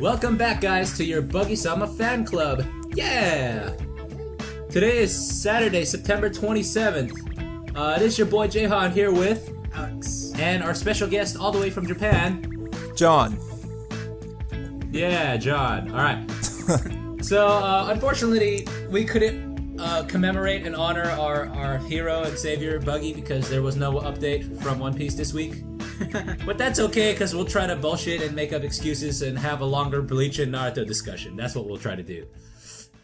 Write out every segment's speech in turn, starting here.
Welcome back, guys, to your Buggy-sama Fan Club. Yeah! Today is Saturday, September 27th. This is your boy Jahan here with Alex. And our special guest all the way from Japan, John. Yeah, John. Alright. So, unfortunately, we couldn't commemorate and honor our hero and savior, Buggy, because there was no update from One Piece this week. But that's okay, because we'll try to bullshit and make up excuses and have a longer Bleach and Naruto discussion. That's what we'll try to do.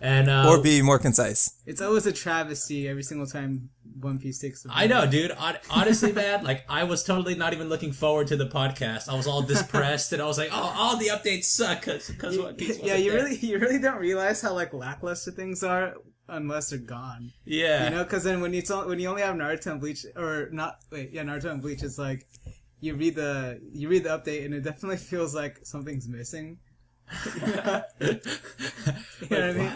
And or be more concise. It's always a travesty every single time One Piece takes a break. I know, dude. Honestly, man, like, I was totally not even looking forward to the podcast. I was all depressed, and I was like, oh, all the updates suck, because One Piece wasn't there. You really don't realize how, like, lackluster things are unless they're gone. Yeah. You know, because then when you only have Naruto and Bleach, Naruto and Bleach, it's like, you read the update, and it definitely feels like something's missing. You know what I mean?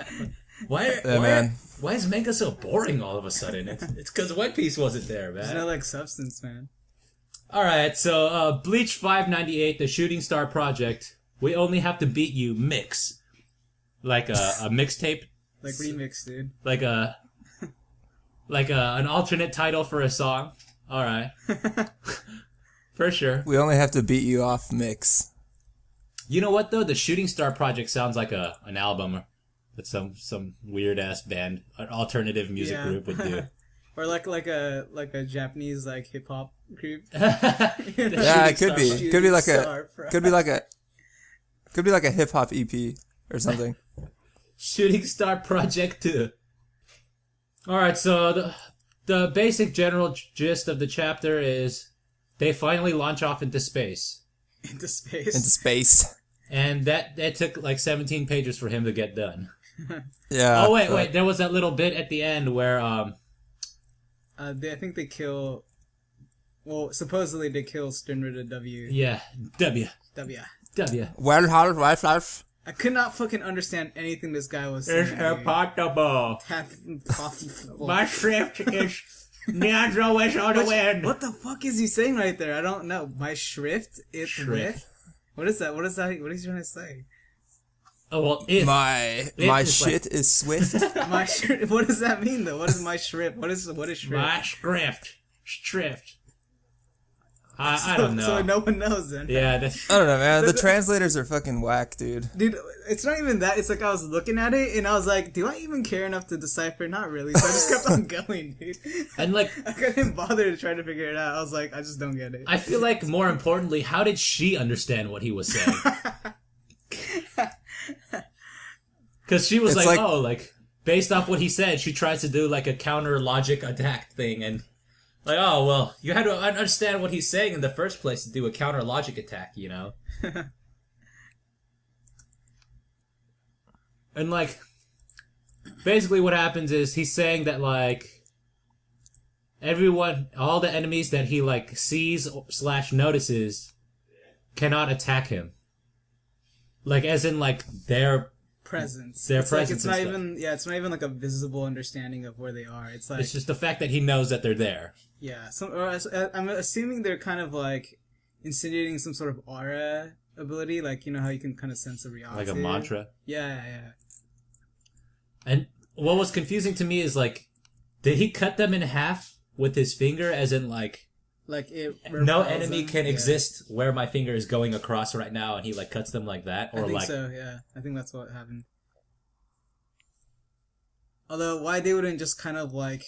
Why is manga so boring all of a sudden? It's because One Piece wasn't there, man. There's no, like, substance, man. Alright, so Bleach 598, the Shooting Star Project, We Only Have to Beat You mix. Like a mixtape. Like remix, dude. Like an alternate title for a song. Alright. For sure. We only have to beat you off mix. You know what, though? The Shooting Star Project sounds like an album that some weird ass band, an alternative music group would do. Or like a Japanese like hip hop group. Yeah, it could be. Could be like a hip hop EP or something. Shooting Star Project 2. Alright, so the basic general gist of the chapter is they finally launch off into space. Into space. And that took like 17 pages for him to get done. Yeah. Oh, wait. There was that little bit at the end where, I think they kill... Well, supposedly they kill Stinra W. Yeah. W. Well, I could not fucking understand anything this guy was saying. It's impossible. My shrift is... Neandro is on the wind. What the fuck is he saying right there? I don't know. My shrift is Shrift. What is that? What is he trying to say? Oh, well, if... My shit is swift. My shrift. What does that mean, though? What is my shrift? What is shrift? My shrift. I don't know. So no one knows then. Yeah. I don't know, man. The translators are fucking whack, dude. Dude, it's not even that. It's like I was looking at it and I was like, do I even care enough to decipher? Not really. So I just kept on going, dude. And like, I couldn't bother to try to figure it out. I was like, I just don't get it. I feel like more importantly, how did she understand what he was saying? Because she was like, based off what he said, she tries to do like a counter logic attack thing and... Like, oh, well, you had to understand what he's saying in the first place to do a counter logic attack, you know? And, like, basically what happens is he's saying that, like, all the enemies that he, like, sees / notices cannot attack him. Like, as in, like, their presence. Their it's presence. Like, it's not even like a visible understanding of where they are. It's like... It's just the fact that he knows that they're there. Yeah, I'm assuming they're kind of like insinuating some sort of aura ability, like, you know how you can kind of sense a reality. Like a mantra? Yeah. And what was confusing to me is, like, did he cut them in half with his finger, as in, like no enemy can exist where my finger is going across right now, and he, like, cuts them like that? Or I think like... so, yeah. I think that's what happened. Although, why they wouldn't just kind of, like,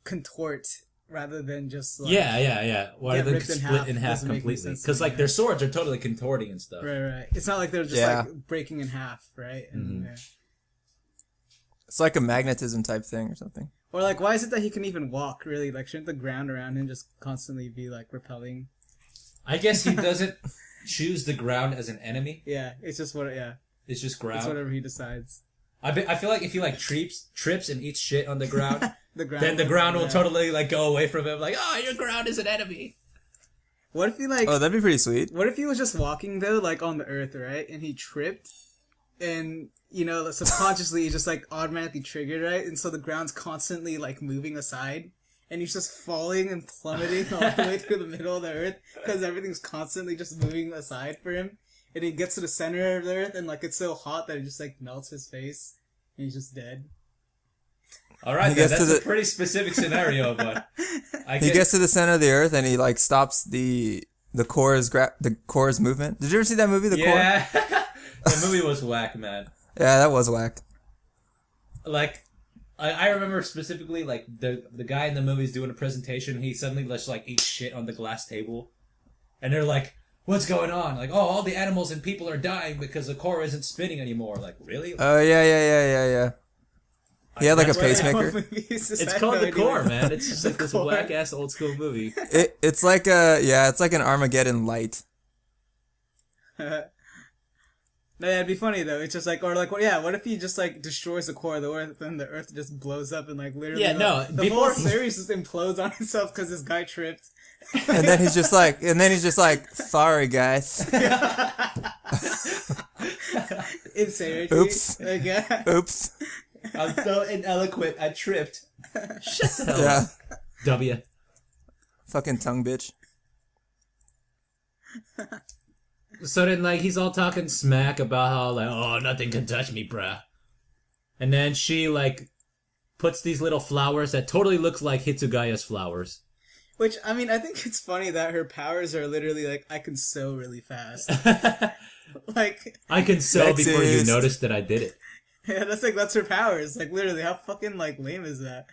contort... rather than just like... Yeah. Why are they split in half completely? Because, like, their swords are totally contorting and stuff. Right. It's not like they're just, like, breaking in half, right? And, It's like a magnetism type thing or something. Or, like, why is it that he can even walk, really? Like, shouldn't the ground around him just constantly be, like, repelling? I guess he doesn't choose the ground as an enemy. Yeah, it's just It's just ground. It's whatever he decides. I feel like if he, like, trips and eats shit on the ground... then the ground will totally, like, go away from him. Like, oh, your ground is an enemy. What if he, like... Oh, that'd be pretty sweet. What if he was just walking, though, like, on the earth, right? And he tripped, and, you know, subconsciously he just, like, automatically triggered, right? And so the ground's constantly, like, moving aside. And he's just falling and plummeting all the way through the middle of the earth because everything's constantly just moving aside for him. and he gets to the center of the Earth, and like it's so hot that it just like melts his face, and he's just dead. All right, then, that's a pretty specific scenario, but he gets to the center of the Earth and he like stops the core's movement. Did you ever see that movie, The Core? Yeah, the movie was whack, man. Yeah, that was whack. Like, I remember specifically like the guy in the movie's doing a presentation. He suddenly just like eats shit on the glass table, and they're like, "What's going on?" Like, "Oh, all the animals and people are dying because the core isn't spinning anymore." Like, really? Oh yeah. He had like a pacemaker. It's called The Core, man. It's just like this whack ass old school movie. It's like an Armageddon light. No, yeah, it'd be funny though. It's just like, or like, well, yeah. What if he just like destroys the core of the Earth, and the Earth just blows up and like literally, the whole series just implodes on itself because this guy tripped. And then he's just like, sorry guys. Insanity. Oops. Like, yeah. Oops. I'm so ineloquent. I tripped. Shut the hell up. W. Fucking tongue bitch. So then, like, he's all talking smack about how, like, oh, nothing can touch me, bruh. And then she, like, puts these little flowers that totally looks like Hitsugaya's flowers. Which, I mean, I think it's funny that her powers are literally, like, I can sew really fast. Like... I can sew before you notice that I did it. Yeah, that's her powers. Like, literally, how fucking, like, lame is that?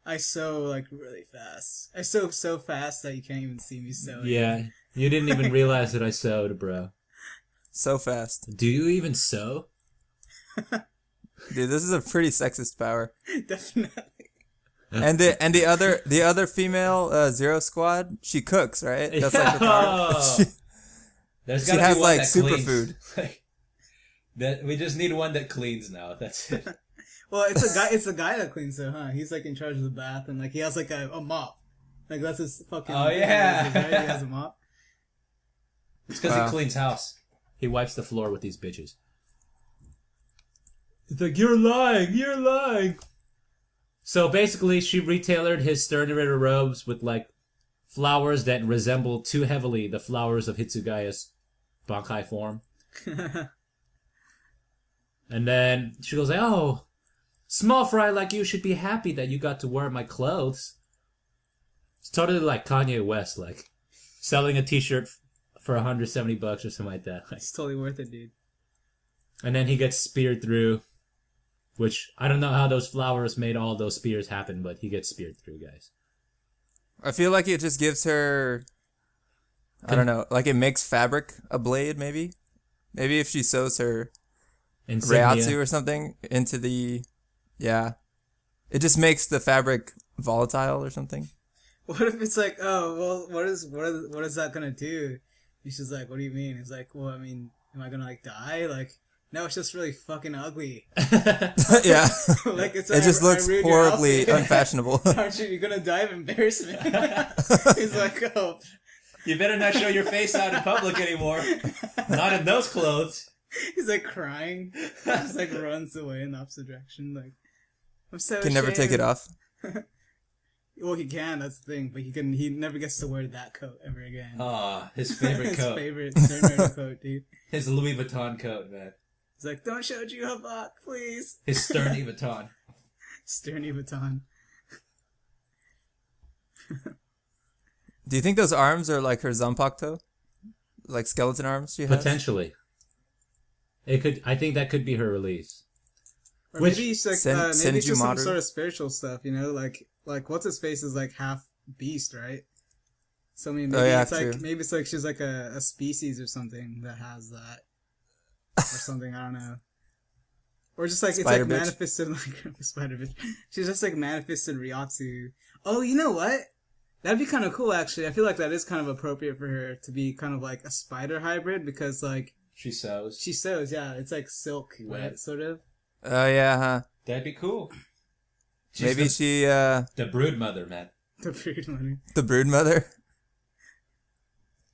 I sew, like, really fast. I sew so fast that you can't even see me sewing. Yeah, you didn't even realize that I sewed, bro. So fast. Do you even sew? Dude, this is a pretty sexist power. Definitely. And the other female Zero Squad, she cooks, right? That's like her power. She has like superfood. That we just need one that cleans now. That's it. Well, it's a guy that cleans though, huh? He's like in charge of the bath, and like he has like a mop. Like that's his fucking. Oh yeah. He has a mop. It's because he cleans house. He wipes the floor with these bitches. It's like, you're lying. So basically, she retailored his Stern Ritter robes with like flowers that resemble too heavily the flowers of Hitsugaya's Bankai form. And then she goes like, oh, small fry like you should be happy that you got to wear my clothes. It's totally like Kanye West, like selling a t-shirt for $170 or something like that. It's totally worth it, dude. And then he gets speared through, which I don't know how those flowers made all those spears happen, but he gets speared through, guys. I feel like it just gives her, I don't know, like it makes fabric a blade, maybe? Maybe if she sews her Reiatsu or something into the, yeah. It just makes the fabric volatile or something. What if it's like, oh, well, what is that gonna do? He's just like, what do you mean? He's like, well, I mean, am I gonna like die? Like, no, it's just really fucking ugly. Yeah. Like it just looks horribly unfashionable. Aren't you? You're gonna die of embarrassment. He's like, oh. You better not show your face out in public anymore. Not in those clothes. He's like crying. He just like runs away in the opposite direction. Like, I'm so Can never take it off. Well, he can. That's the thing. But he never gets to wear that coat ever again. Ah, his favorite coat. His favorite Stern coat, dude. His Louis Vuitton coat, man. He's like, don't show Juhabak, please. His Sterny Vuitton. Sterny Vuitton. Do you think those arms are like her Zanpakuto? Like skeleton arms she has? Potentially. It could. I think that could be her release. Or maybe it's like maybe it's just some Maru? sort of spiritual stuff, you know, like what's his face is like half beast, right? So I mean, maybe it's like true. maybe it's like she's like a species or something that has that, or something. I don't know. Or just like Spider it's like bitch. manifested like spider bitch. She's just like manifested Reiatsu. Oh, you know what? That'd be kind of cool, actually. I feel like that is kind of appropriate for her to be kind of like a spider hybrid because like She sews. she sews. Yeah, it's like silk, right? Sort of. Oh, yeah, huh? That'd be cool. Maybe the brood mother, man. The brood mother. The brood mother?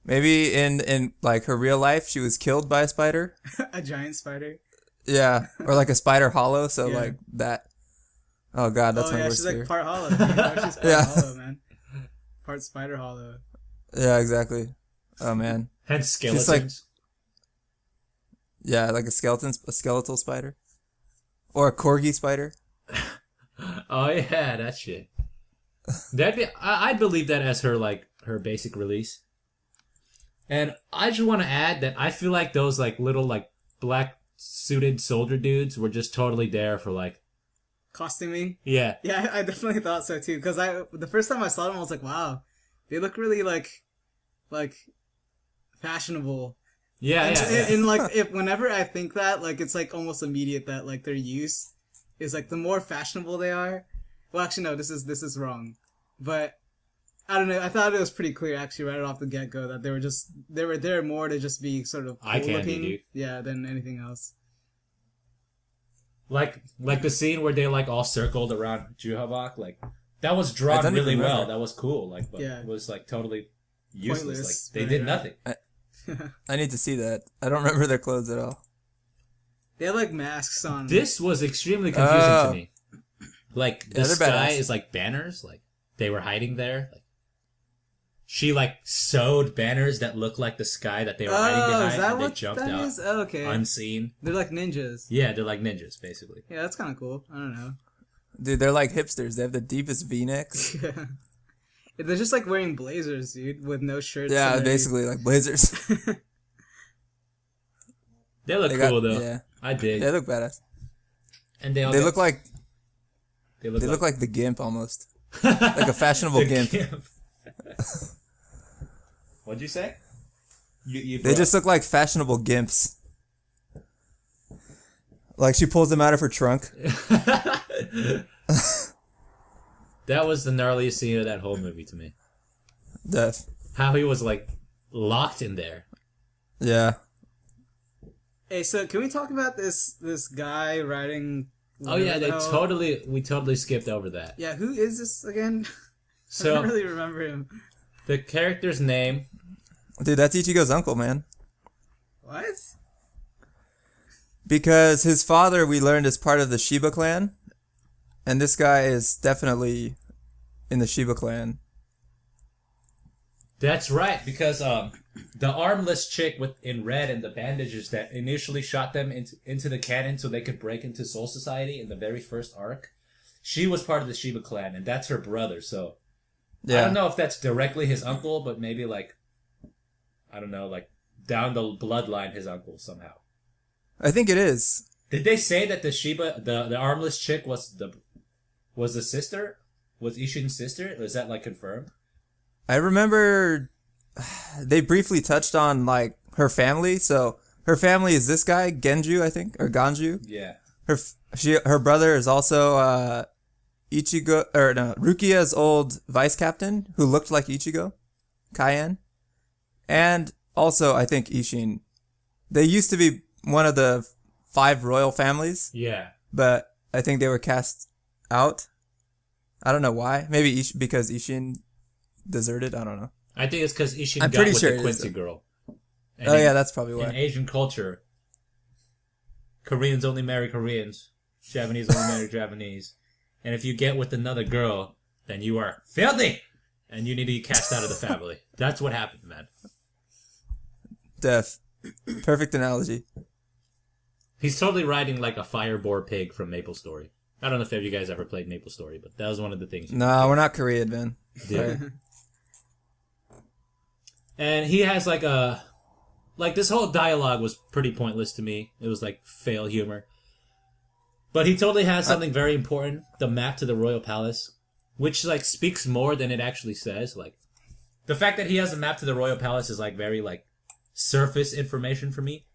Maybe in like her real life, she was killed by a spider? A giant spider. Yeah, or like a spider hollow, so Yeah. like that. Oh god, that's my worst she's fear. like part hollow. You know? She's part Yeah. hollow, man. Part spider hollow. Yeah, exactly. Oh man. Hence skeletons. She's like- Yeah, like a skeletal spider, or a corgi spider. Oh yeah, that shit. That'd be. I'd believe that as her basic release. And I just want to add that I feel like those like little like black suited soldier dudes were just totally there for like costuming. Yeah. Yeah, I definitely thought so too. Because the first time I saw them, I was like, wow, they look really like fashionable. Yeah, and like whenever I think that, like it's like almost immediate that like their use is like the more fashionable they are. Well, actually no, this is wrong, but I don't know. I thought it was pretty clear actually right off the get go that they were there more to just be sort of cool looking, yeah, than anything else. Like the scene where they like all circled around Juhabak, like that was drawn really well. That was cool. Like, but it was like totally useless. Pointless, like they did nothing. I need to see that. I don't remember their clothes at all. They had like masks on. This was extremely confusing to me. Like the sky is like banners. Like they were hiding there. Like she like sewed banners that looked like the sky that they were hiding behind. Is that and what they jumped that out is? Oh, okay. Unseen. They're like ninjas. Yeah, they're like ninjas basically. Yeah, that's kind of cool. I don't know. Dude, they're like hipsters. They have the deepest V-necks. Yeah. They're just like wearing blazers, dude, with no shirts. Yeah, basically like blazers. They look cool though. Yeah, I dig. They look badass. And they look like the Gimp almost, like a fashionable Gimp. What'd you say? They just look like fashionable Gimps. Like she pulls them out of her trunk. That was the gnarliest scene of that whole movie to me. Def. How he was like locked in there. Yeah. Hey, so can we talk about this guy riding? Oh yeah, we totally skipped over that. Yeah, who is this again? So, I don't really remember him. The character's name. Dude, that's Ichigo's uncle, man. What? Because his father, we learned, is part of the Shiba clan. And this guy is definitely in the Shiba clan. That's right, because the armless chick in red and the bandages that initially shot them into the cannon so they could break into Soul Society in the very first arc, she was part of the Shiba clan, and that's her brother, so... Yeah. I don't know if that's directly his uncle, but maybe like... I don't know, like down the bloodline his uncle somehow. I think it is. Did they say that the Shiba, the armless chick was the sister? Was Ishin's sister? Or is that like confirmed? I remember they briefly touched on like her family. So her family is this guy, Genju, I think, or Ganju. Yeah. Her brother is also Rukia's old vice captain who looked like Ichigo, Kaien. And also, I think Ishin. They used to be one of the 5 royal families. Yeah. But I think they were cast out. I don't know why. Maybe because Ishin deserted. I don't know. I think it's because Ishin got with the Quincy girl. And yeah, that's probably why. In Asian culture, Koreans only marry Koreans. Japanese only marry Japanese. And if you get with another girl, then you are filthy! And you need to be cast out of the family. That's what happened, man. Def. Perfect analogy. He's totally riding like a fireboar pig from Maple Story. I don't know if you guys ever played Maple Story, but that was one of the things. No, we're not Korean, man. Yeah. And he has like this whole dialogue was pretty pointless to me. It was like fail humor. But he totally has something very important, the map to the Royal Palace, which like speaks more than it actually says. Like the fact that he has a map to the Royal Palace is like very like surface information for me.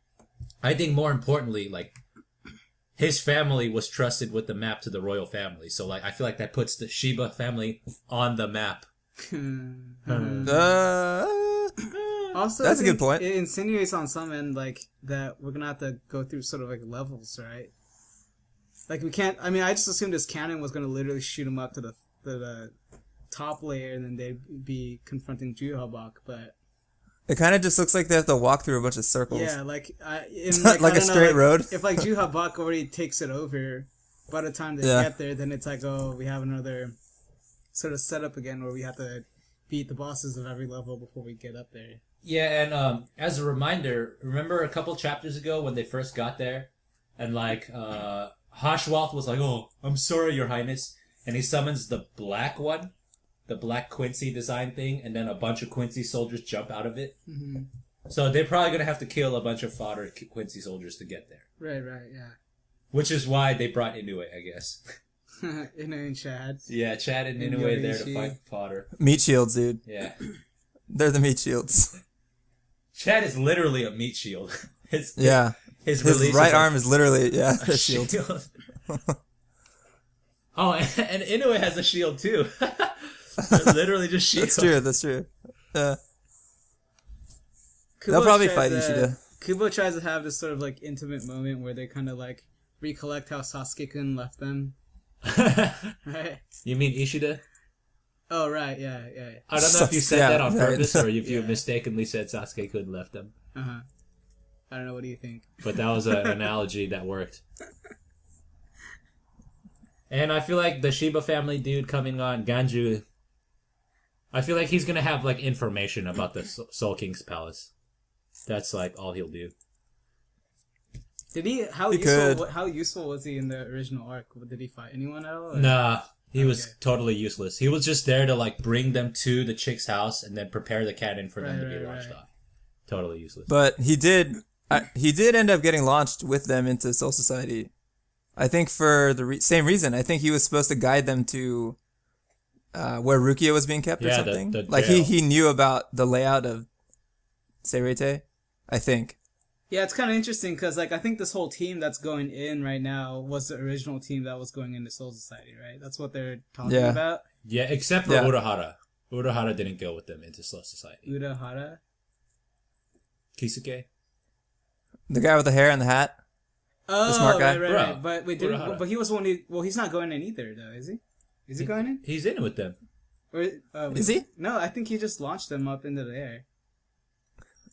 I think more importantly, like his family was trusted with the map to the royal family. So like I feel like that puts the Shiba family on the map. Also, that's a good point. It insinuates on some end like that we're gonna have to go through sort of like levels, right? Like we can't. I mean, I just assumed this cannon was gonna literally shoot him up to the top layer, and then they'd be confronting Juhabak, but. It kind of just looks like they have to walk through a bunch of circles. Yeah, like like a straight road. If like Juhabak already takes it over, by the time they get there, then it's like, oh, we have another sort of setup again where we have to beat the bosses of every level before we get up there. Yeah, and as a reminder, remember a couple chapters ago when they first got there, and like Hashwalth was like, "Oh, I'm sorry, Your Highness," and he summons the black one, the black Quincy design thing, and then a bunch of Quincy soldiers jump out of it. Mm-hmm. So they're probably gonna have to kill a bunch of fodder Quincy soldiers to get there. Right, yeah. Which is why they brought Inoue, I guess. Inoue and Chad. Yeah, Chad and Inoue there to fight fodder. Meat shields, dude. Yeah. They're the meat shields. Chad is literally a meat shield. His His right arm is literally a shield. Oh, and Inoue has a shield too. Literally just shield. That's true. They'll probably fight Ishida. Kubo tries to have this sort of like intimate moment where they kind of like recollect how Sasuke-kun left them. Right? You mean Ishida? Oh, right, yeah. I don't know if you said that on purpose or if you mistakenly said Sasuke-kun left them. Uh-huh. I don't know, what do you think? But that was an analogy that worked. And I feel like the Shiba family dude coming on, Ganju, I feel like he's gonna have like information about the Soul King's palace. That's like all he'll do. Did he? How useful was he in the original arc? Did he fight anyone at all? Or? Nah, he was totally useless. He was just there to like bring them to the chick's house and then prepare the cannon for them to be launched off. Totally useless. But he did end up getting launched with them into Soul Society. I think for the same reason. I think he was supposed to guide them to where Rukia was being kept or something. The like he knew about the layout of Seirete, I think. Yeah, it's kind of interesting because like I think this whole team that's going in right now was the original team that was going into Soul Society, right? That's what they're talking about. Yeah, except for Urahara. Urahara didn't go with them into Soul Society. Urahara? Kisuke? The guy with the hair and the hat? Oh, the smart guy? Right. But wait, but he was one. Well, he's not going in either, though, is he? Is he going in? He's in with them. Or, is he? No, I think he just launched them up into the air.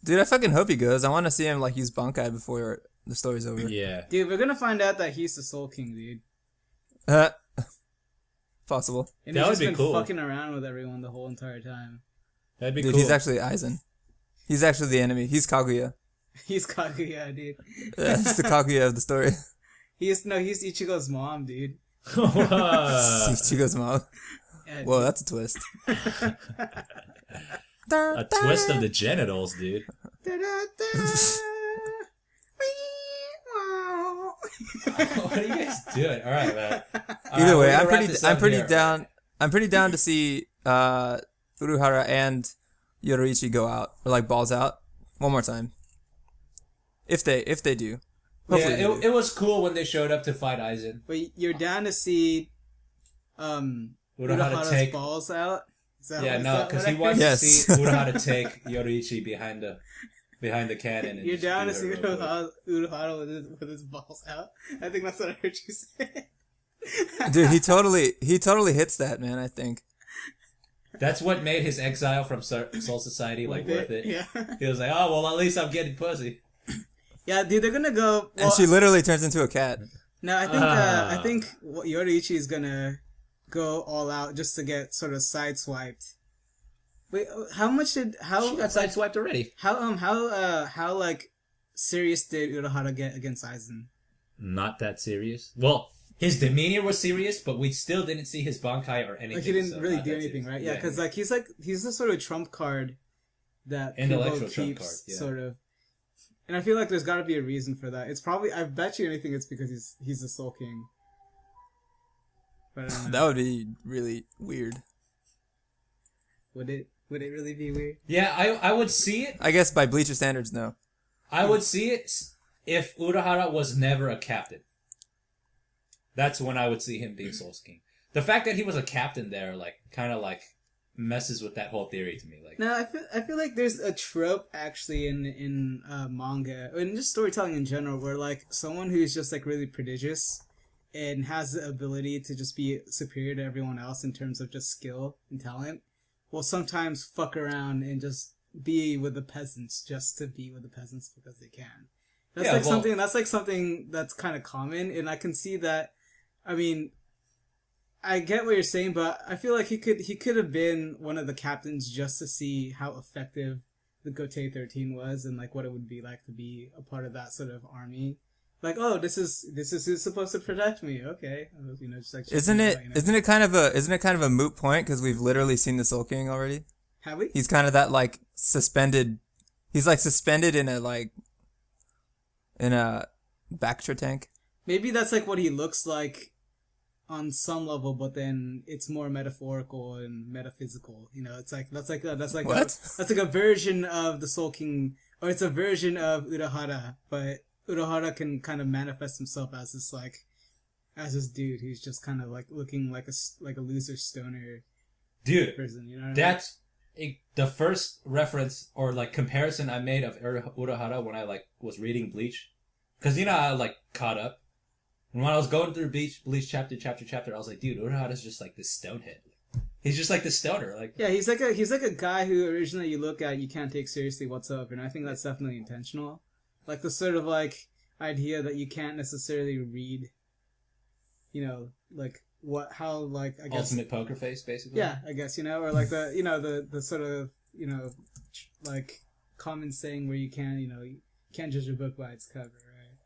Dude, I fucking hope he goes. I want to see him like use Bankai before the story's over. Yeah. Dude, we're gonna find out that he's the Soul King, dude. Possible. And he's just been fucking around with everyone the whole entire time. That'd be cool. Dude, he's actually Aizen. He's actually the enemy. He's Kaguya. He's Kaguya, dude. Yeah, he's the Kaguya of the story. He's Ichigo's mom, dude. Ichigo's mom. Yeah, whoa, that's a twist. A twist of the genitals, dude. What are you guys doing? All right, man. Either way, I'm pretty down to see Uruhara and Yoroichi go out or like balls out one more time. If they do. Hopefully it was cool when they showed up to fight Aizen. But you're down to see Urahara's take balls out? Yeah, no, because he wants to see Urahara take Yoriichi behind the cannon. And you're down to see Urahara with his balls out? I think that's what I heard you say. Dude, he totally hits that, man, I think. That's what made his exile from Soul Society worth it. Yeah. He was like, oh, well, at least I'm getting pussy. Yeah, dude, they're gonna go... and she literally turns into a cat. No, I think Yoriichi is gonna go all out just to get sort of sideswiped. Wait, she got sideswiped already. How like serious did Urahara get against Aizen? Not that serious. Well, his demeanor was serious, but we still didn't see his Bankai or anything. Like he didn't really do anything, right? Yeah, because he's the sort of trump card that Kubo keeps, sort of. And I feel like there's got to be a reason for that. It's probably, I bet you anything, it's because he's the Soul King. But I don't know. That would be really weird. Would it really be weird? Yeah, I would see it. I guess by Bleacher standards, no. I would see it if Urahara was never a captain. That's when I would see him being Soul King. The fact that he was a captain there, like, kind of like messes with that whole theory to me. Like, no, I feel like there's a trope actually in manga and just storytelling in general where like someone who's just like really prodigious and has the ability to just be superior to everyone else in terms of just skill and talent will sometimes fuck around and just be with the peasants just to be with the peasants because they can. That's something that's kind of common, and I can see that. I mean, I get what you're saying, but I feel like he could have been one of the captains just to see how effective the Gotei 13 was and like what it would be like to be a part of that sort of army. Like, oh, this is who's supposed to protect me. Okay, you know, just like isn't it kind of a moot point because we've literally seen the Soul King already? Have we? He's kind of that like suspended. He's like suspended in a Bactra tank. Maybe that's like what he looks like on some level, but then it's more metaphorical and metaphysical. You know, it's like that's like a version of the Soul King, or it's a version of Urahara, but Urahara can kind of manifest himself as this dude who's just kind of like looking like a loser stoner dude person. You know, that's the first reference or like comparison I made of Urahara when I like was reading Bleach, because you know I like caught up, and when I was going through Bleach chapter, I was like, dude, Urahara's just like this stonehead. He's just like the stoner, like yeah, he's like a guy who originally you look at, you can't take seriously whatsoever, and I think that's definitely intentional. Like the sort of like idea that you can't necessarily read, you know, like how like I guess ultimate poker face, basically. Yeah, I guess, you know, or like the sort of, you know, like common saying where you can't judge a book by its cover, right?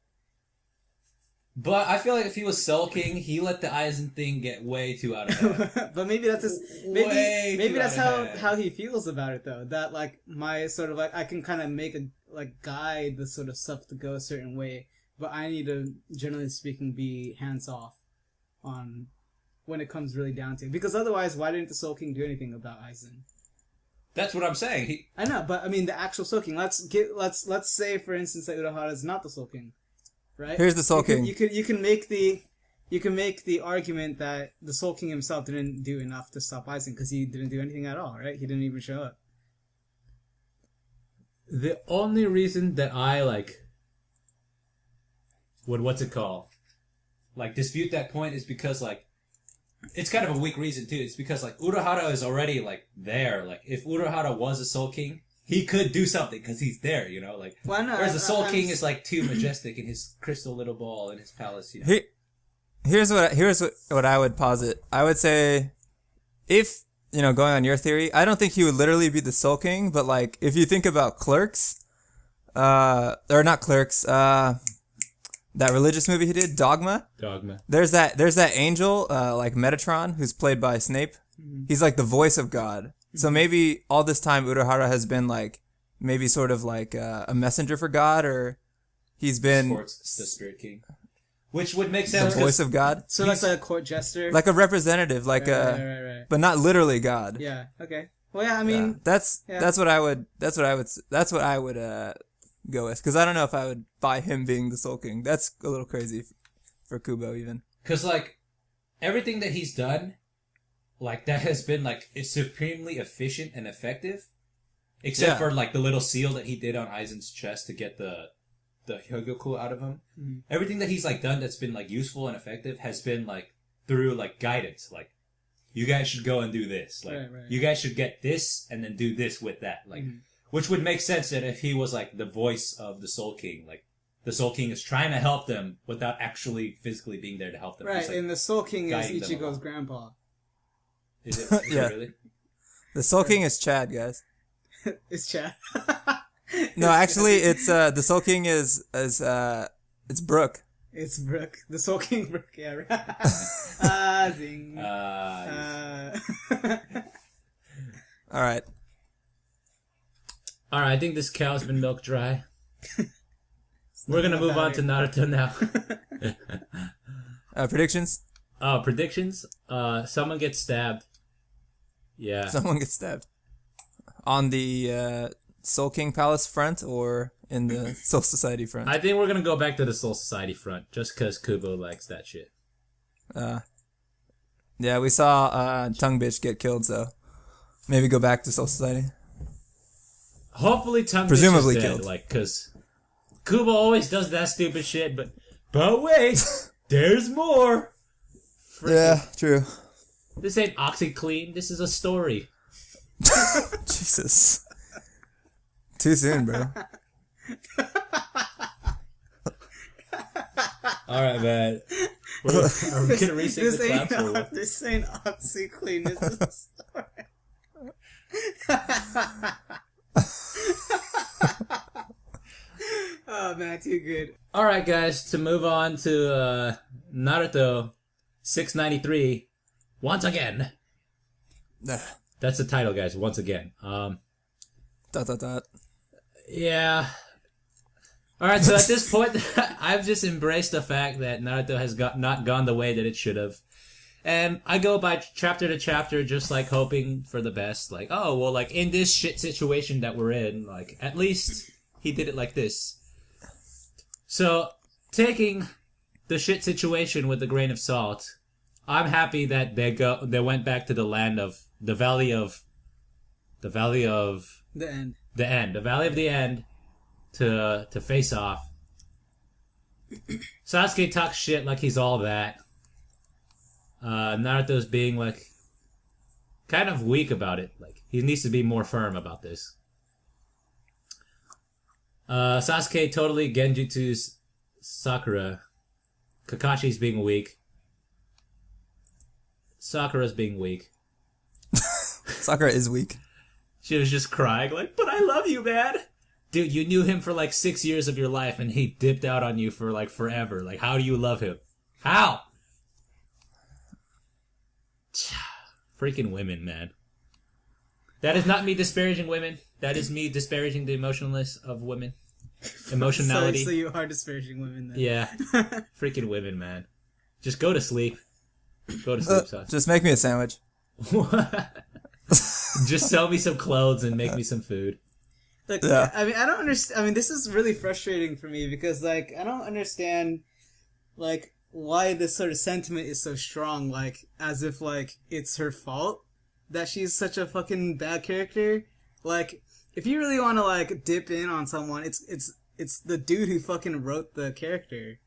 But I feel like if he was sulking, he let the Aizen thing get way too out of hand. But maybe that's maybe that's how he feels about it though. That like my sort of like I can kind of make a like guide the sort of stuff to go a certain way, but I need to, generally speaking, be hands off on when it comes really down to it. Because otherwise, why didn't the Soul King do anything about Aizen? That's what I'm saying. I know, but I mean the actual Soul King. Let's say for instance that Urahara is not the Soul King, right? Here's the Soul King. You can make the argument that the Soul King himself didn't do enough to stop Aizen because he didn't do anything at all, right? He didn't even show up. The only reason that I what's it called? Like dispute that point is because like it's kind of a weak reason too. It's because like Urahara is already like there. Like if Urahara was a Soul King, he could do something because he's there. You know, like whereas the Soul King is like too majestic in his crystal little ball in his palace. You know? Here's what I would posit. I would say if. You know, going on your theory, I don't think he would literally be the Soul King, but like if you think about Clerks, or not Clerks, that religious movie he did, Dogma. There's that angel, like Metatron, who's played by Snape. Mm-hmm. He's like the voice of God. Mm-hmm. So maybe all this time Urahara has been like maybe sort of like a messenger for God, or he's been the Spirit King. Which would make sense. The voice of God. So like a court jester, like a representative, like right. but not literally God. Yeah. Okay. Well, yeah. I mean, that's what I would go with, because I don't know if I would buy him being the Soul King. That's a little crazy for Kubo even. Because like everything that he's done, like that has been like it's supremely efficient and effective, except for like the little seal that he did on Aizen's chest to get the Hyogoku out of him. Mm-hmm. Everything that he's like done that's been like useful and effective has been like through like guidance. Like you guys should go and do this. Like you guys should get this and then do this with that. Like which would make sense that if he was like the voice of the Soul King, like the Soul King is trying to help them without actually physically being there to help them. Right, like, and the Soul King is Ichigo's grandpa. Is it yeah. Really? The Soul King is Chad, guys. It's Chad. No, actually, it's the Soul King is it's Brooke. It's Brooke. The Soul King Brooke. Yeah. Zing. All right. I think this cow's been milked dry. We're gonna move on to Naruto now. Predictions. Predictions. Someone gets stabbed. Yeah. Someone gets stabbed on the Soul King Palace front or in the Soul Society front? I think we're gonna go back to the Soul Society front just because Kubo likes that shit. Yeah, we saw Tongue Bitch get killed, so maybe go back to Soul Society. Hopefully Tongue presumably Bitch is dead, killed. like, because Kubo always does that stupid shit, but wait, there's more. Yeah, true. This ain't OxyClean, this is a story. Jesus. Too soon, bro. Alright, man. Are we gonna resing the claps or what? This ain't OxyClean. This is a story. Oh man, too good. All right, guys. To move on to Naruto 693, once again. That's the title, guys. Once again. Yeah. All right. So at this point, I've just embraced the fact that Naruto has not gone the way that it should have. And I go by chapter to chapter, just like hoping for the best. Like, oh, well, like in this shit situation that we're in, like at least he did it like this. So taking the shit situation with a grain of salt, I'm happy that they went back to the land of the valley of the valley of the end, the valley of the end, to face off. Sasuke talks shit like he's all that. Naruto's being like kind of weak about it. Like he needs to be more firm about this. Sasuke totally genjutsu's Sakura. Kakashi's being weak. Sakura's being weak. Sakura is weak. She was just crying like, but I love you, man. Dude, you knew him for like 6 years of your life and he dipped out on you for like forever. Like, how do you love him? How? Freaking women, man. That is not me disparaging women. That is me disparaging the emotionalness of women. Emotionality. So you are disparaging women then. Yeah. Freaking women, man. Just go to sleep. Go to sleep, Sasha. Just make me a sandwich. Just sell me some clothes and make me some food. Like, yeah. I mean, I don't understand. I mean, this is really frustrating for me because, like, I don't understand, like, why this sort of sentiment is so strong. Like, as if, like, it's her fault that she's such a fucking bad character. Like, if you really want to, like, dip in on someone, it's the dude who fucking wrote the character.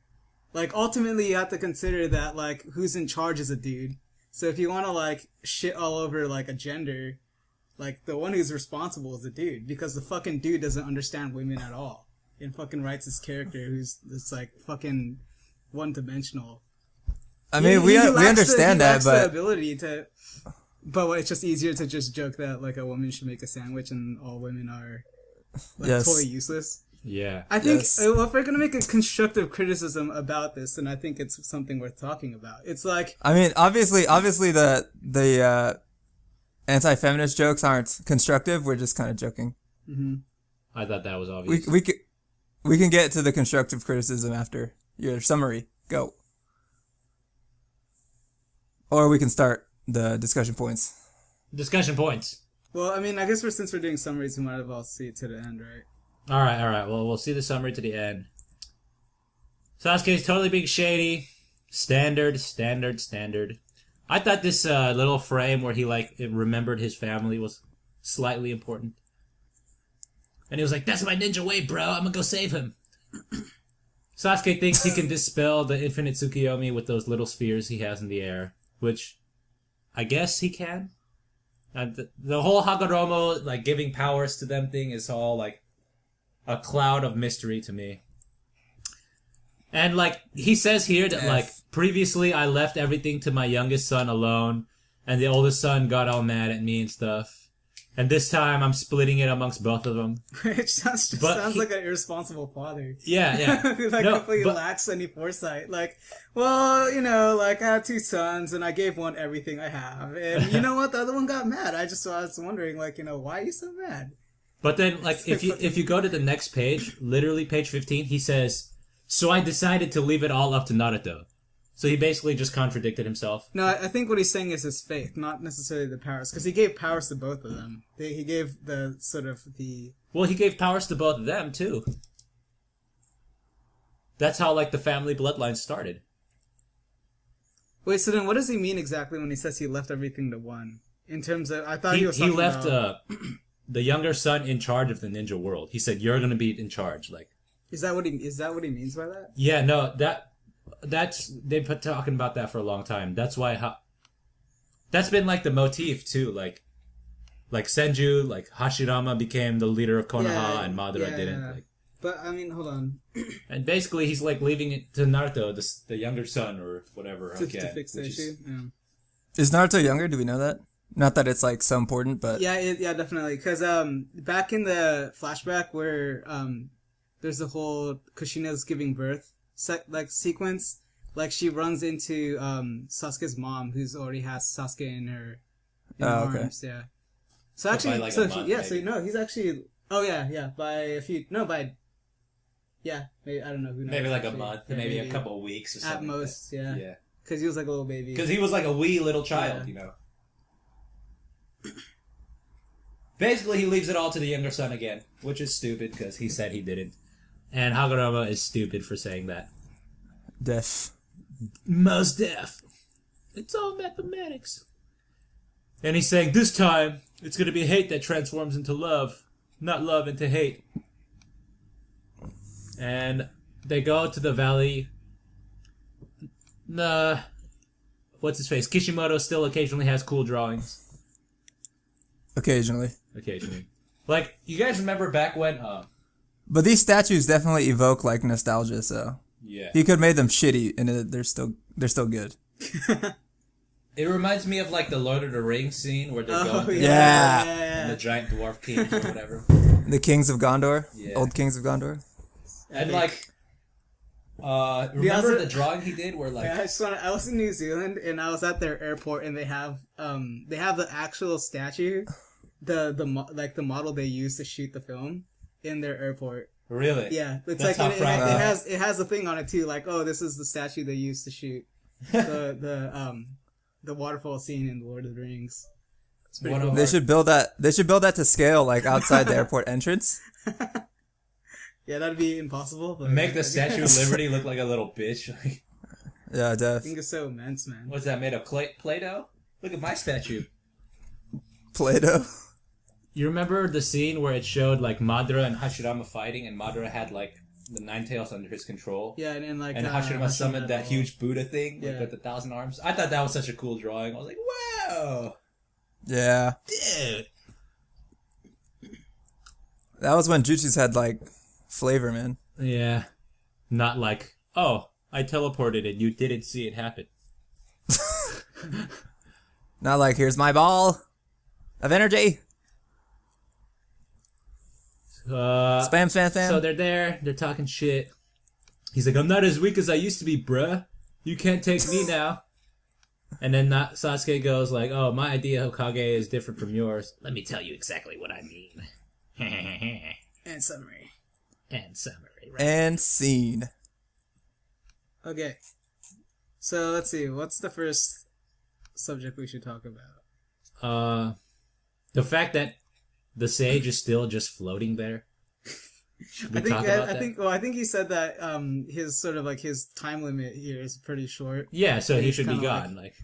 Like, ultimately, you have to consider that, like, who's in charge is a dude. So if you want to, like, shit all over, like, a gender, like, the one who's responsible is the dude. Because the fucking dude doesn't understand women at all. And fucking writes this character who's, it's like, fucking one-dimensional. I mean, we understand that, but... the ability to... But it's just easier to just joke that, like, a woman should make a sandwich and all women are, like, totally useless. Yeah. I think well, if we're gonna make a constructive criticism about this, then I think it's something worth talking about. It's like, I mean, obviously, the anti-feminist jokes aren't constructive. We're just kind of joking. Mm-hmm. I thought that was obvious. We can get to the constructive criticism after your summary. Go. Or we can start the discussion points. Discussion points. Well, I mean, I guess since we're doing summaries, we might as well see it to the end, right? All right. Well, we'll see the summary to the end. Sasuke's totally being shady. Standard. I thought this little frame where he, like, remembered his family was slightly important. And he was like, that's my ninja way, bro. I'm gonna go save him. Sasuke thinks he can dispel the infinite Tsukiyomi with those little spheres he has in the air. Which, I guess he can. And the whole Hagoromo, like, giving powers to them thing is all, like, a cloud of mystery to me. And, like, he says here that, like, previously I left everything to my youngest son alone, and the oldest son got all mad at me and stuff. And this time I'm splitting it amongst both of them. It sounds like an irresponsible father. Yeah. Who, like, completely lacks any foresight. Like, well, you know, like, I have two sons, and I gave one everything I have. And you know what? The other one got mad. I was wondering, like, you know, why are you so mad? But then, like, if you go to the next page, literally page 15, he says, so I decided to leave it all up to Naruto. So he basically just contradicted himself. No, I think what he's saying is his faith, not necessarily the powers. Because he gave powers to both of them. He gave the sort of the... Well, he gave powers to both of them, too. That's how, like, the family bloodline started. Wait, so then what does he mean exactly when he says he left everything to one? In terms of... I thought he was talking left, about... the younger son in charge of the ninja world. He said, you're going to be in charge. Like, Is that what he means by that? Yeah, no, that's they've been talking about that for a long time. That's why that's been like the motif too. Like Senju, like Hashirama became the leader of Konoha and Madara didn't. Like, But I mean, hold on. And basically, he's like leaving it to Naruto, the younger son or whatever. To fix the issue. Yeah. Is Naruto younger? Do we know that? Not that it's like so important, but Yeah, definitely. Because back in the flashback where there's the whole Kushina's giving birth sequence, like she runs into Sasuke's mom, who's already has Sasuke in her arms. Okay. Yeah. So actually, by like so a month, so he's actually. Oh yeah, by a few. No, by. Yeah, maybe I don't know who knows. Maybe like actually. a month, Yeah, maybe a couple of weeks or something. at most. like Yeah. Yeah. Because he was like a little baby. Because he was like a wee little child, you know. Basically, he leaves it all to the younger son again, which is stupid because he said he didn't. And Hagoromo is stupid for saying that. deaf. Most deaf. It's all mathematics. And he's saying, this time, it's going to be hate that transforms into love, not love into hate. And they go to the valley. What's his face? Kishimoto still occasionally has cool drawings. Occasionally. Like, you guys remember back when... But these statues definitely evoke like nostalgia, so yeah. he could have made them shitty, and they're still good. It reminds me of like the Lord of the Rings scene where they're going yeah. and the giant dwarf kings or whatever. The Kings of Gondor, Yeah. old Kings of Gondor. And like, remember the drawing he did where like... Yeah, I was in New Zealand and I was at their airport and they have the actual statue, the model they used to shoot the film in their airport. Really? Yeah, it's That's like how it has a thing on it too, like, oh, this is the statue they used to shoot the waterfall scene in the Lord of the Rings. It's pretty cool. They should build that. They should build that to scale, like outside the airport entrance. Yeah, that'd be impossible. But Make the Statue of Liberty look like a little bitch. Yeah, I def. think it's so immense, man. What's that made of? Play-Doh? Look at my statue. Play-Doh. You remember the scene where it showed like Madara and Hashirama fighting, and Madara had like the Nine Tails under his control? Yeah, and then like And Hashirama summoned that all- huge Buddha thing like, Yeah. with the 1,000 arms. I thought that was such a cool drawing. I was like, wow, Yeah, dude. that was when Jutsus had like flavor, man. Yeah. Not like, oh, I teleported and you didn't see it happen. Not like, here's my ball of energy. Spam. So they're there, they're talking shit. He's like, I'm not as weak as I used to be, bruh. You can't take me now. And then Sasuke goes like, oh, my idea of Hokage is different from yours. Let me tell you exactly what I mean. and summary. Right? And scene. Okay, so let's see. What's the first subject we should talk about? The fact that the sage is still just floating there. Should we talk about that? I think he said that his sort of like his time limit here is pretty short. Yeah, so he He's should be kinda gone. Like,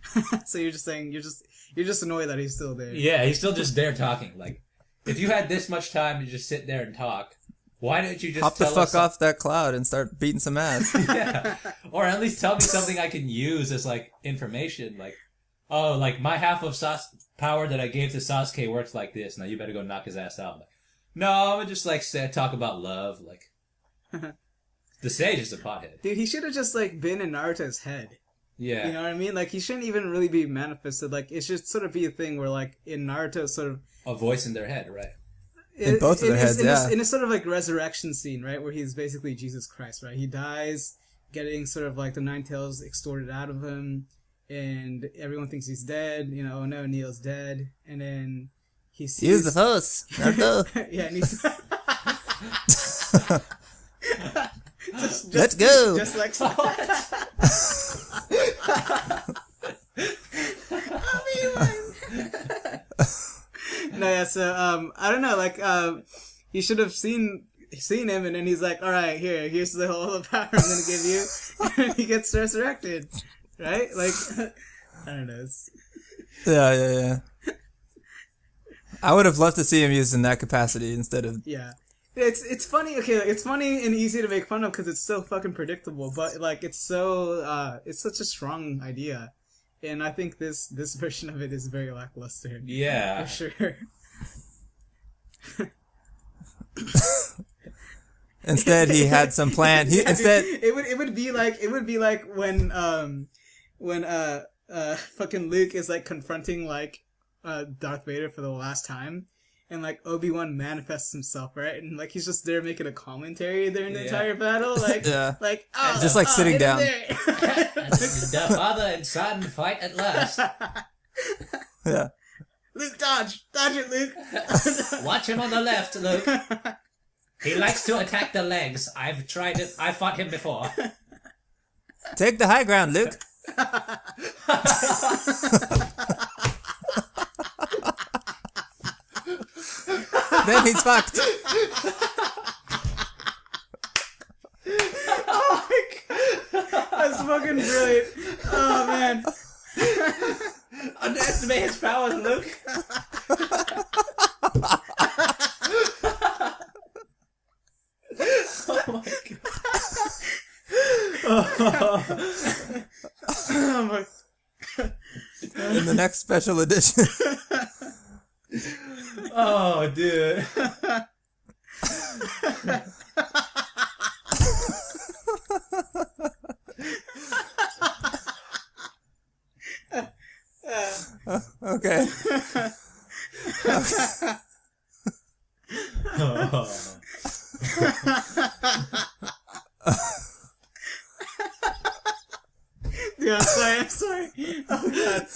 So you're just saying you're just annoyed that he's still there. yeah, he's still just there talking. Like, if you had this much time to just sit there and talk, why don't you just Hop the tell fuck us off that cloud and start beating some ass. Yeah, or at least tell me something I can use as like information. Like, oh, like my half of power that I gave to Sasuke works like this. Now you better go knock his ass out. Like, no, I'm gonna just like talk about love. Like, the sage is a pothead. Dude, he should have just like been in Naruto's head. Yeah, You know what I mean? Like he shouldn't even really be manifested. Like it should sort of be a thing where like in Naruto sort of a voice in their head, right? In both of their heads, yeah. In a sort of like resurrection scene, right, where he's basically Jesus Christ, right? He dies, getting sort of like the Nine Tails extorted out of him, and everyone thinks he's dead. You know, oh no, Neil's dead, and then he sees. Use the force. Naruto. Yeah, and he's. Let's go. Just like. No, yeah. So, I don't know. Like, you should have seen him, and then he's like, "All right, here's the whole power I'm gonna give you," and he gets resurrected, right? Like, I don't know. Yeah. I would have loved to see him used in that capacity instead of. Yeah, it's funny. Okay, like, it's funny and easy to make fun of because it's so fucking predictable. But like, it's such a strong idea. And I think this version of it is very lackluster. Yeah, for sure. Instead, he had some plan. It would be like when fucking Luke is like confronting like Darth Vader for the last time, and like Obi-Wan manifests himself, right? And like he's just there making a commentary during the entire battle, like just like sitting down. The father and son fight at last. Yeah. Luke, dodge it, Luke. Watch him on the left, Luke. He likes to attack the legs. I've tried it. I fought him before. Take the high ground, Luke. Then he's fucked. Oh my god, that's fucking brilliant. Oh man. Underestimate his powers, Luke. Oh my god. Oh my. In the next special edition. Oh, dude. Okay. Dude, I'm sorry. Oh god.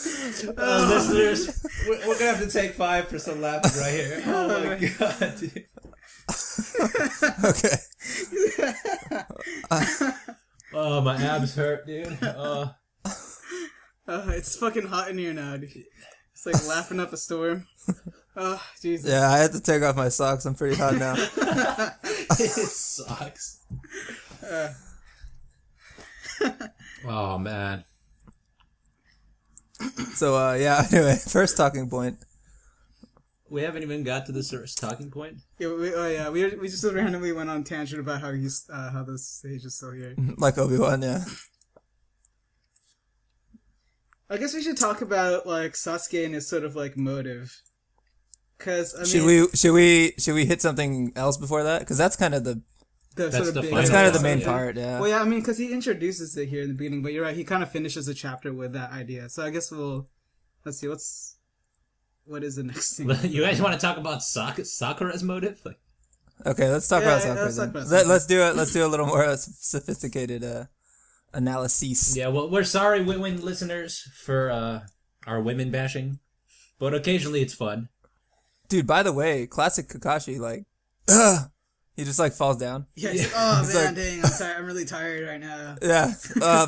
Listeners, we're gonna have to take 5 for some laughing right here. Oh my god, dude. Okay. Oh, my abs hurt, dude. It's fucking hot in here now, dude. It's like laughing up a storm. Oh, Jesus. Yeah, I had to take off my socks. I'm pretty hot now. It sucks. Oh, man. So, anyway, first talking point. We haven't even got to the first talking point. Yeah, we just randomly went on a tangent about how the stage is still here. Like Obi-Wan, yeah. I guess we should talk about like Sasuke and his sort of like motive. Cause I mean, should we hit something else before that? Because that's kind of that's kind of the main part. Yeah. Well, yeah, I mean, because he introduces it here in the beginning, but you're right. He kind of finishes the chapter with that idea. So I guess let's see what is the next thing. You guys want to talk about Sakura's motive? Like, okay, let's talk about Sakura. Let's do it. Let's do a little more sophisticated analysis. Yeah, well, we're sorry, women listeners, for our women bashing, but occasionally it's fun. Dude, by the way, classic Kakashi, like, he just like falls down. Yeah, he's like, oh man, like, dang, I'm tired. I'm really tired right now. Yeah,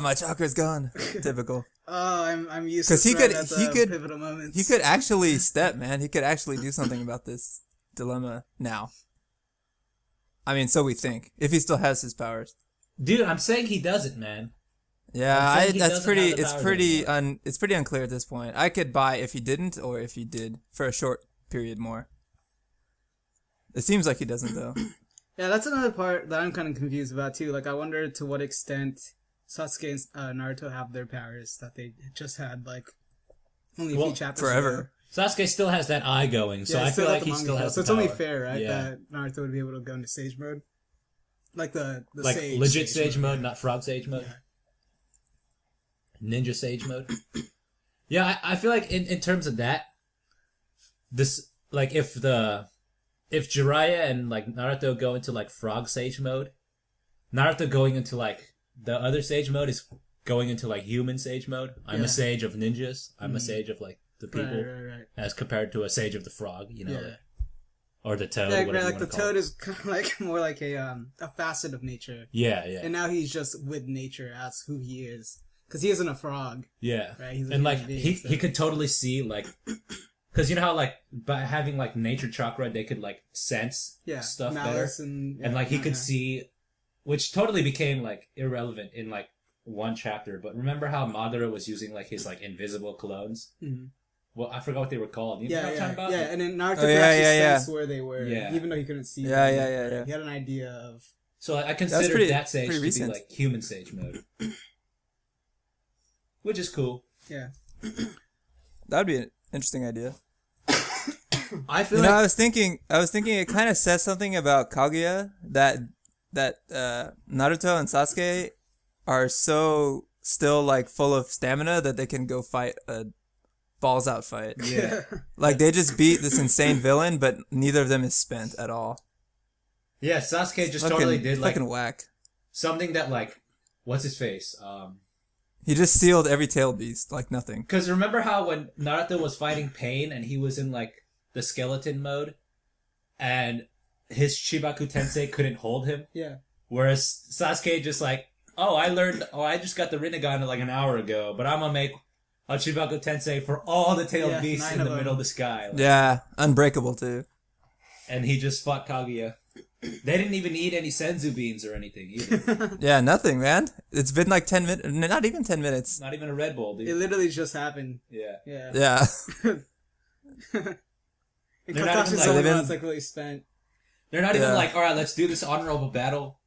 my chakra's gone. Typical. Oh, I'm used to pivotal moments. He could actually step, man. He could actually do something about this dilemma now. I mean, so we think. If he still has his powers. Dude, I'm saying he doesn't, man. Yeah, it's pretty unclear at this point. I could buy if he didn't or if he did for a short period more. It seems like he doesn't though. Yeah, that's another part that I'm kind of confused about too. Like, I wonder to what extent Sasuke and Naruto have their powers that they just had like only a few chapters forever. ago. Sasuke still has that eye going, so I feel like he still has. So it's power. only fair, right, that Naruto would be able to go into sage mode, like the like sage, legit sage mode, not frog sage mode. Yeah. Ninja sage mode. Yeah, I feel like in terms of that, this like if Jiraiya and like Naruto go into like frog sage mode, Naruto going into like the other sage mode is going into like human sage mode. I'm a sage of ninjas. I'm a sage of like the people, right. as compared to a sage of the frog, you know, Yeah. Or the toad. Yeah, like the toad is kind of like more like a facet of nature. Yeah. And now he's just with nature as who he is, because he isn't a frog. Yeah, right. He's and like he could totally see like, because you know how like by having like nature chakra they could like sense stuff better, and like he could see, which totally became like irrelevant in like one chapter. But remember how Madara was using like his like invisible clones? Mm-hmm. Well, I forgot what they were called. You know what I'm talking about? Yeah, and then Naruto could actually sense where they were, even though he couldn't see them. Yeah. He had an idea of... So I consider that sage to be like human sage mode. Which is cool. Yeah. That would be an interesting idea. I feel like... I was thinking it kind of says something about Kaguya that that Naruto and Sasuke are so still like full of stamina that they can go fight a balls out fight. Yeah. Like they just beat this insane villain, but neither of them is spent at all. Yeah, Sasuke just Fucking- totally did like fucking whack. something that like, what's his face? He just sealed every tail beast like nothing. Because remember how when Naruto was fighting Pain and he was in like the skeleton mode, and his Shibaku Tensei couldn't hold him, Yeah. whereas Sasuke just like, I just got the Rinnegan like an hour ago, but I'm gonna make a Shibaku Tensei for all the tailed Yeah, beasts 9 in of the them. middle of the sky. Like, Yeah, unbreakable too. and he just fought Kaguya. They didn't even eat any senzu beans or anything either. Yeah, nothing, man. It's been like 10 minutes, not even 10 minutes. Not even a Red Bull, dude. It literally just happened. Yeah. Yeah. Yeah. And They're not even Kakashi's like- the only they've one been- that's like really spent. They're not even Yeah. like, all right, let's do this honorable battle.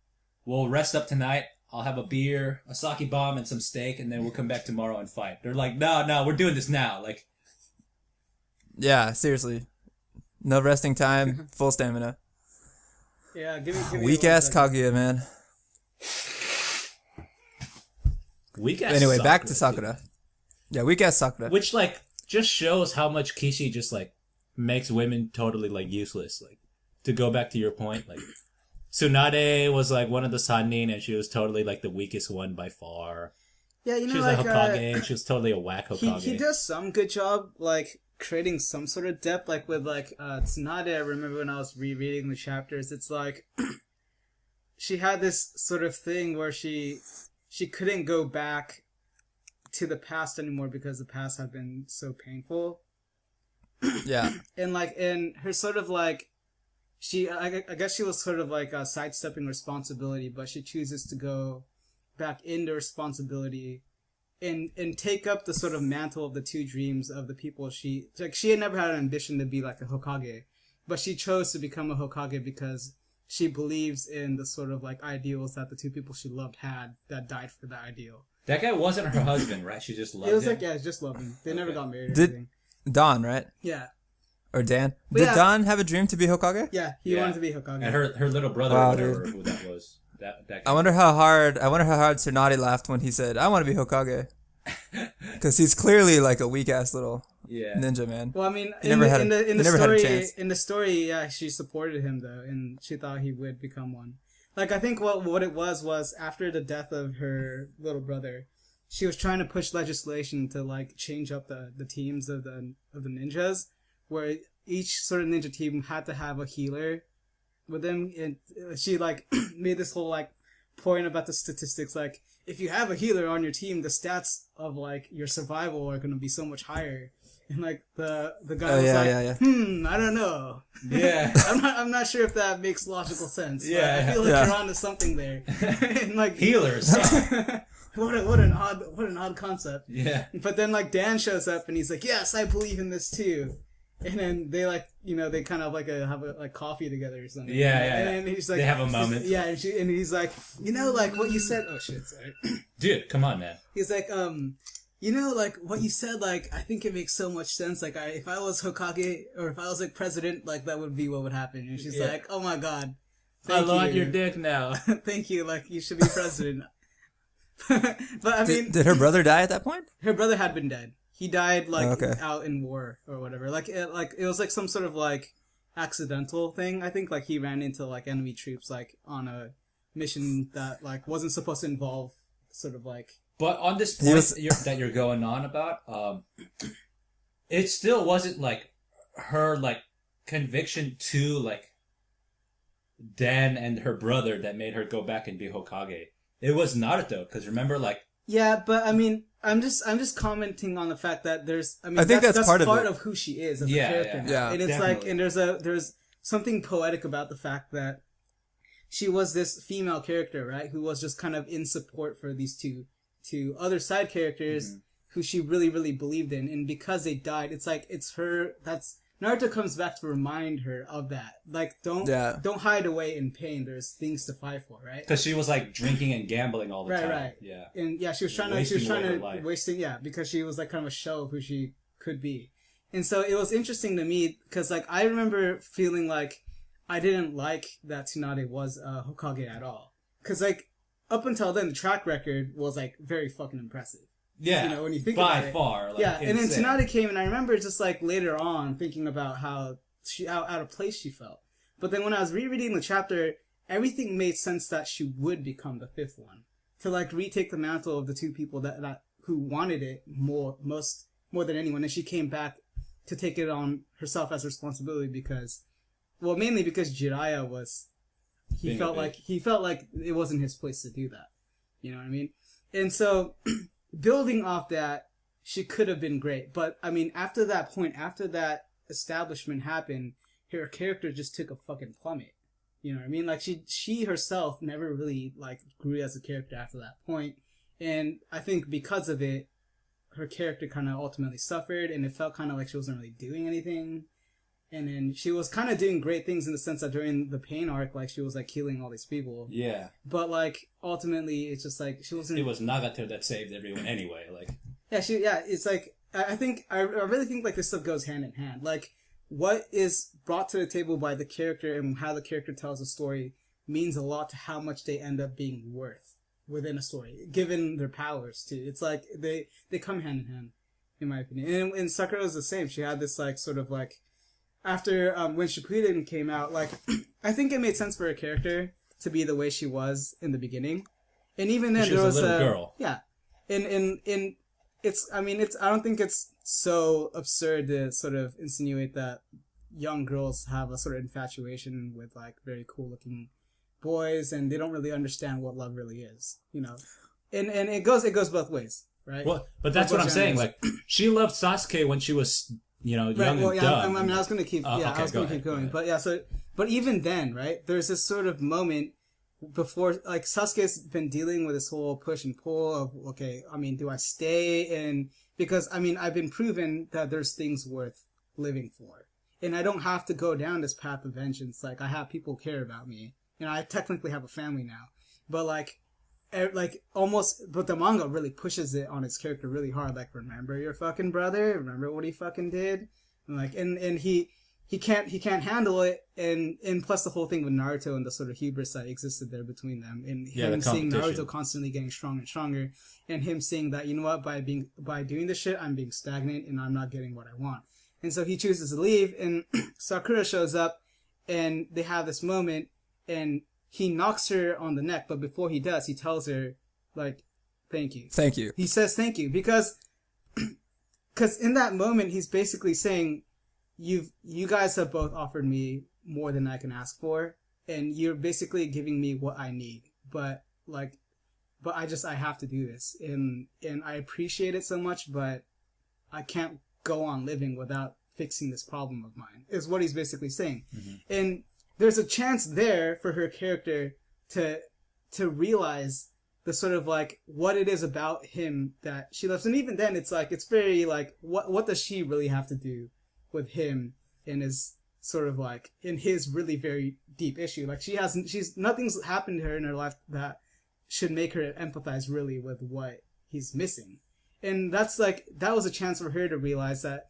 We'll rest up tonight. I'll have a beer, a sake bomb, and some steak, and then we'll come back tomorrow and fight. They're like, no, we're doing this now. Like, Yeah, seriously. No resting time, full stamina. Yeah, give me Weak one ass second. Kaguya, man. weak ass. Anyway, back to Sakura. Yeah, weak ass Sakura. Which, like, just shows how much Kishi just, like, makes women totally, like, useless. Like, to go back to your point, like, Tsunade was, like, one of the Sannin, and she was totally, like, the weakest one by far. Yeah, you know, She was like a Hokage, and she was totally a whack Hokage. he does some good job, like creating some sort of depth, like with like Tsunade. I remember when I was rereading the chapters, it's like she had this sort of thing where she couldn't go back to the past anymore because the past had been so painful, Yeah. and like in her sort of like I guess she was sort of like sidestepping responsibility, but she chooses to go back into responsibility and take up the sort of mantle of the two dreams of the people she had never had an ambition to be like a Hokage, but she chose to become a Hokage because she believes in the sort of like ideals that the two people she loved had that died for the ideal. That guy wasn't her husband, right? She just loved It was him. like, yeah, it's just loving. They never got married or Did- anything. Dawn, right? Yeah. Or Dan? But Did yeah. Dawn have a dream to be Hokage? Yeah, he Yeah. wanted to be Hokage. And her little brother, Wow, or whatever, dude. who that was. That guy. I wonder how hard Tsunade laughed when he said, I want to be Hokage. Because he's clearly like a weak ass little Yeah. ninja, man. Well, I mean, He in never the, had in the, in he the never had a story, chance. in the story, yeah, she supported him though, and she thought he would become one. Like, I think what it was after the death of her little brother, she was trying to push legislation to like change up the teams of the ninjas, where each sort of ninja team had to have a healer with them, and she like made this whole like point about the statistics, like if you have a healer on your team, the stats of like your survival are going to be so much higher. And like the guy was like, I don't know. Yeah. I'm not sure if that makes logical sense. But Yeah, I feel like yeah. you're onto something there. And like Healers. Huh? what an odd concept. Yeah. But then like Dan shows up and he's like, yes, I believe in this too. And then they like, they kind of like have a like coffee together or something. Yeah, yeah, And he's like, They have a moment. Yeah, and he's like, like what you said. Oh shit, sorry. Dude, come on, man. He's like, like what you said, like I think it makes so much sense. Like if I was Hokage or if I was like president, like that would be what would happen. And she's Yeah. like, oh my god, I thank want you. your dick now. Thank you. Like you should be president. But I mean, Did her brother die at that point? her brother had been dead. He died like Okay. out in war or whatever. Like it was like some sort of like accidental thing. I think like he ran into like enemy troops like on a mission that like wasn't supposed to involve sort of like. But on this He point was- that you're going on about, it still wasn't like her like conviction to like Dan and her brother that made her go back and be Hokage. It was Naruto, because remember, like, Yeah, but I mean, I'm just commenting on the fact that there's. I mean, I think that's part of it. of who she is as Yeah, a character. yeah. now. Yeah, and it's definitely. like, and there's something poetic about the fact that she was this female character, right, who was just kind of in support for these two other side characters who she really, really believed in, and because they died, it's like it's her. That's Naruto comes back to remind her of that. Like, don't hide away in pain. There's things to fight for, right? because she was like drinking and gambling all the time. Right. Yeah. And yeah, she was trying Wasting away her to life. because she was like kind of a shell of who she could be. And so it was interesting to me because like I remember feeling like I didn't like that Tsunade was a Hokage at all. Because, like, up until then, the track record was, like, very fucking impressive. Yeah, you know, when you think about it. by far. Like, yeah, and then insane. Tsunade came, and I remember just, like, later on thinking about how out of place she felt. But then when I was rereading the chapter, everything made sense that she would become the fifth one. To, like, retake the mantle of the two people that who wanted it more than anyone. And she came back to take it on herself as a responsibility because, well, mainly because Jiraiya he felt like it wasn't his place to do that. You know what I mean? And so, building off that, she could have been great. But, I mean, after that point, after that establishment happened, her character just took a fucking plummet. You know what I mean? Like, she herself never really, like, grew as a character after that point. And I think because of it, her character kind of ultimately suffered, and it felt kind of like she wasn't really doing anything. And then she was kind of doing great things in the sense that during the pain arc, like, she was, like, healing all these people. Yeah. But, like, ultimately, it's just, like, she wasn't... It was Nagato that saved everyone anyway, like... Yeah, it's, like, I really think, like, this stuff goes hand in hand. Like, what is brought to the table by the character and how the character tells a story means a lot to how much they end up being worth within a story, given their powers, too. It's, like, they come hand in hand, in my opinion. And Sakura was the same. She had this, like, sort of, like... After, when Shippuden came out, like, I think it made sense for her character to be the way she was in the beginning. And even then, there was a little girl. Yeah. And it's, I mean, I don't think it's so absurd to sort of insinuate that young girls have a sort of infatuation with, like, very cool looking boys, and they don't really understand what love really is, you know? And it goes both ways, right? Well, but that's what I'm saying. Like, she loved Sasuke when she was... young and dumb. I mean, I was going to keep, keep going. But yeah, but even then, right, there's this sort of moment before, like, Sasuke's been dealing with this whole push and pull of, okay, I mean, do I stay in, because, I mean, I've been proven that there's things worth living for. And I don't have to go down this path of vengeance. Like, I have people care about me. You know, I technically have a family now. But, like, but the manga really pushes it on its character really hard. Like, remember your fucking brother? Remember what he fucking did? And like, and he can't handle it. And plus the whole thing with Naruto and the sort of hubris that existed there between them, and him seeing Naruto constantly getting stronger and stronger, and him seeing that, you know what, by doing this shit, I'm being stagnant and I'm not getting what I want. And so he chooses to leave, and Sakura shows up, and they have this moment, and he knocks her on the neck, but before he does, he tells her, like, thank you. Thank you. He says thank you because in that moment, he's basically saying, you guys have both offered me more than I can ask for, and you're basically giving me what I need. But I have to do this, and I appreciate it so much, but I can't go on living without fixing this problem of mine, is what he's basically saying. Mm-hmm. And there's a chance there for her character to realize the sort of, like, what it is about him that she loves. And even then, it's like, it's very, like, what does she really have to do with him in his sort of, like, in his really very deep issue? Like, nothing's happened to her in her life that should make her empathize really with what he's missing. And that's, like, that was a chance for her to realize that,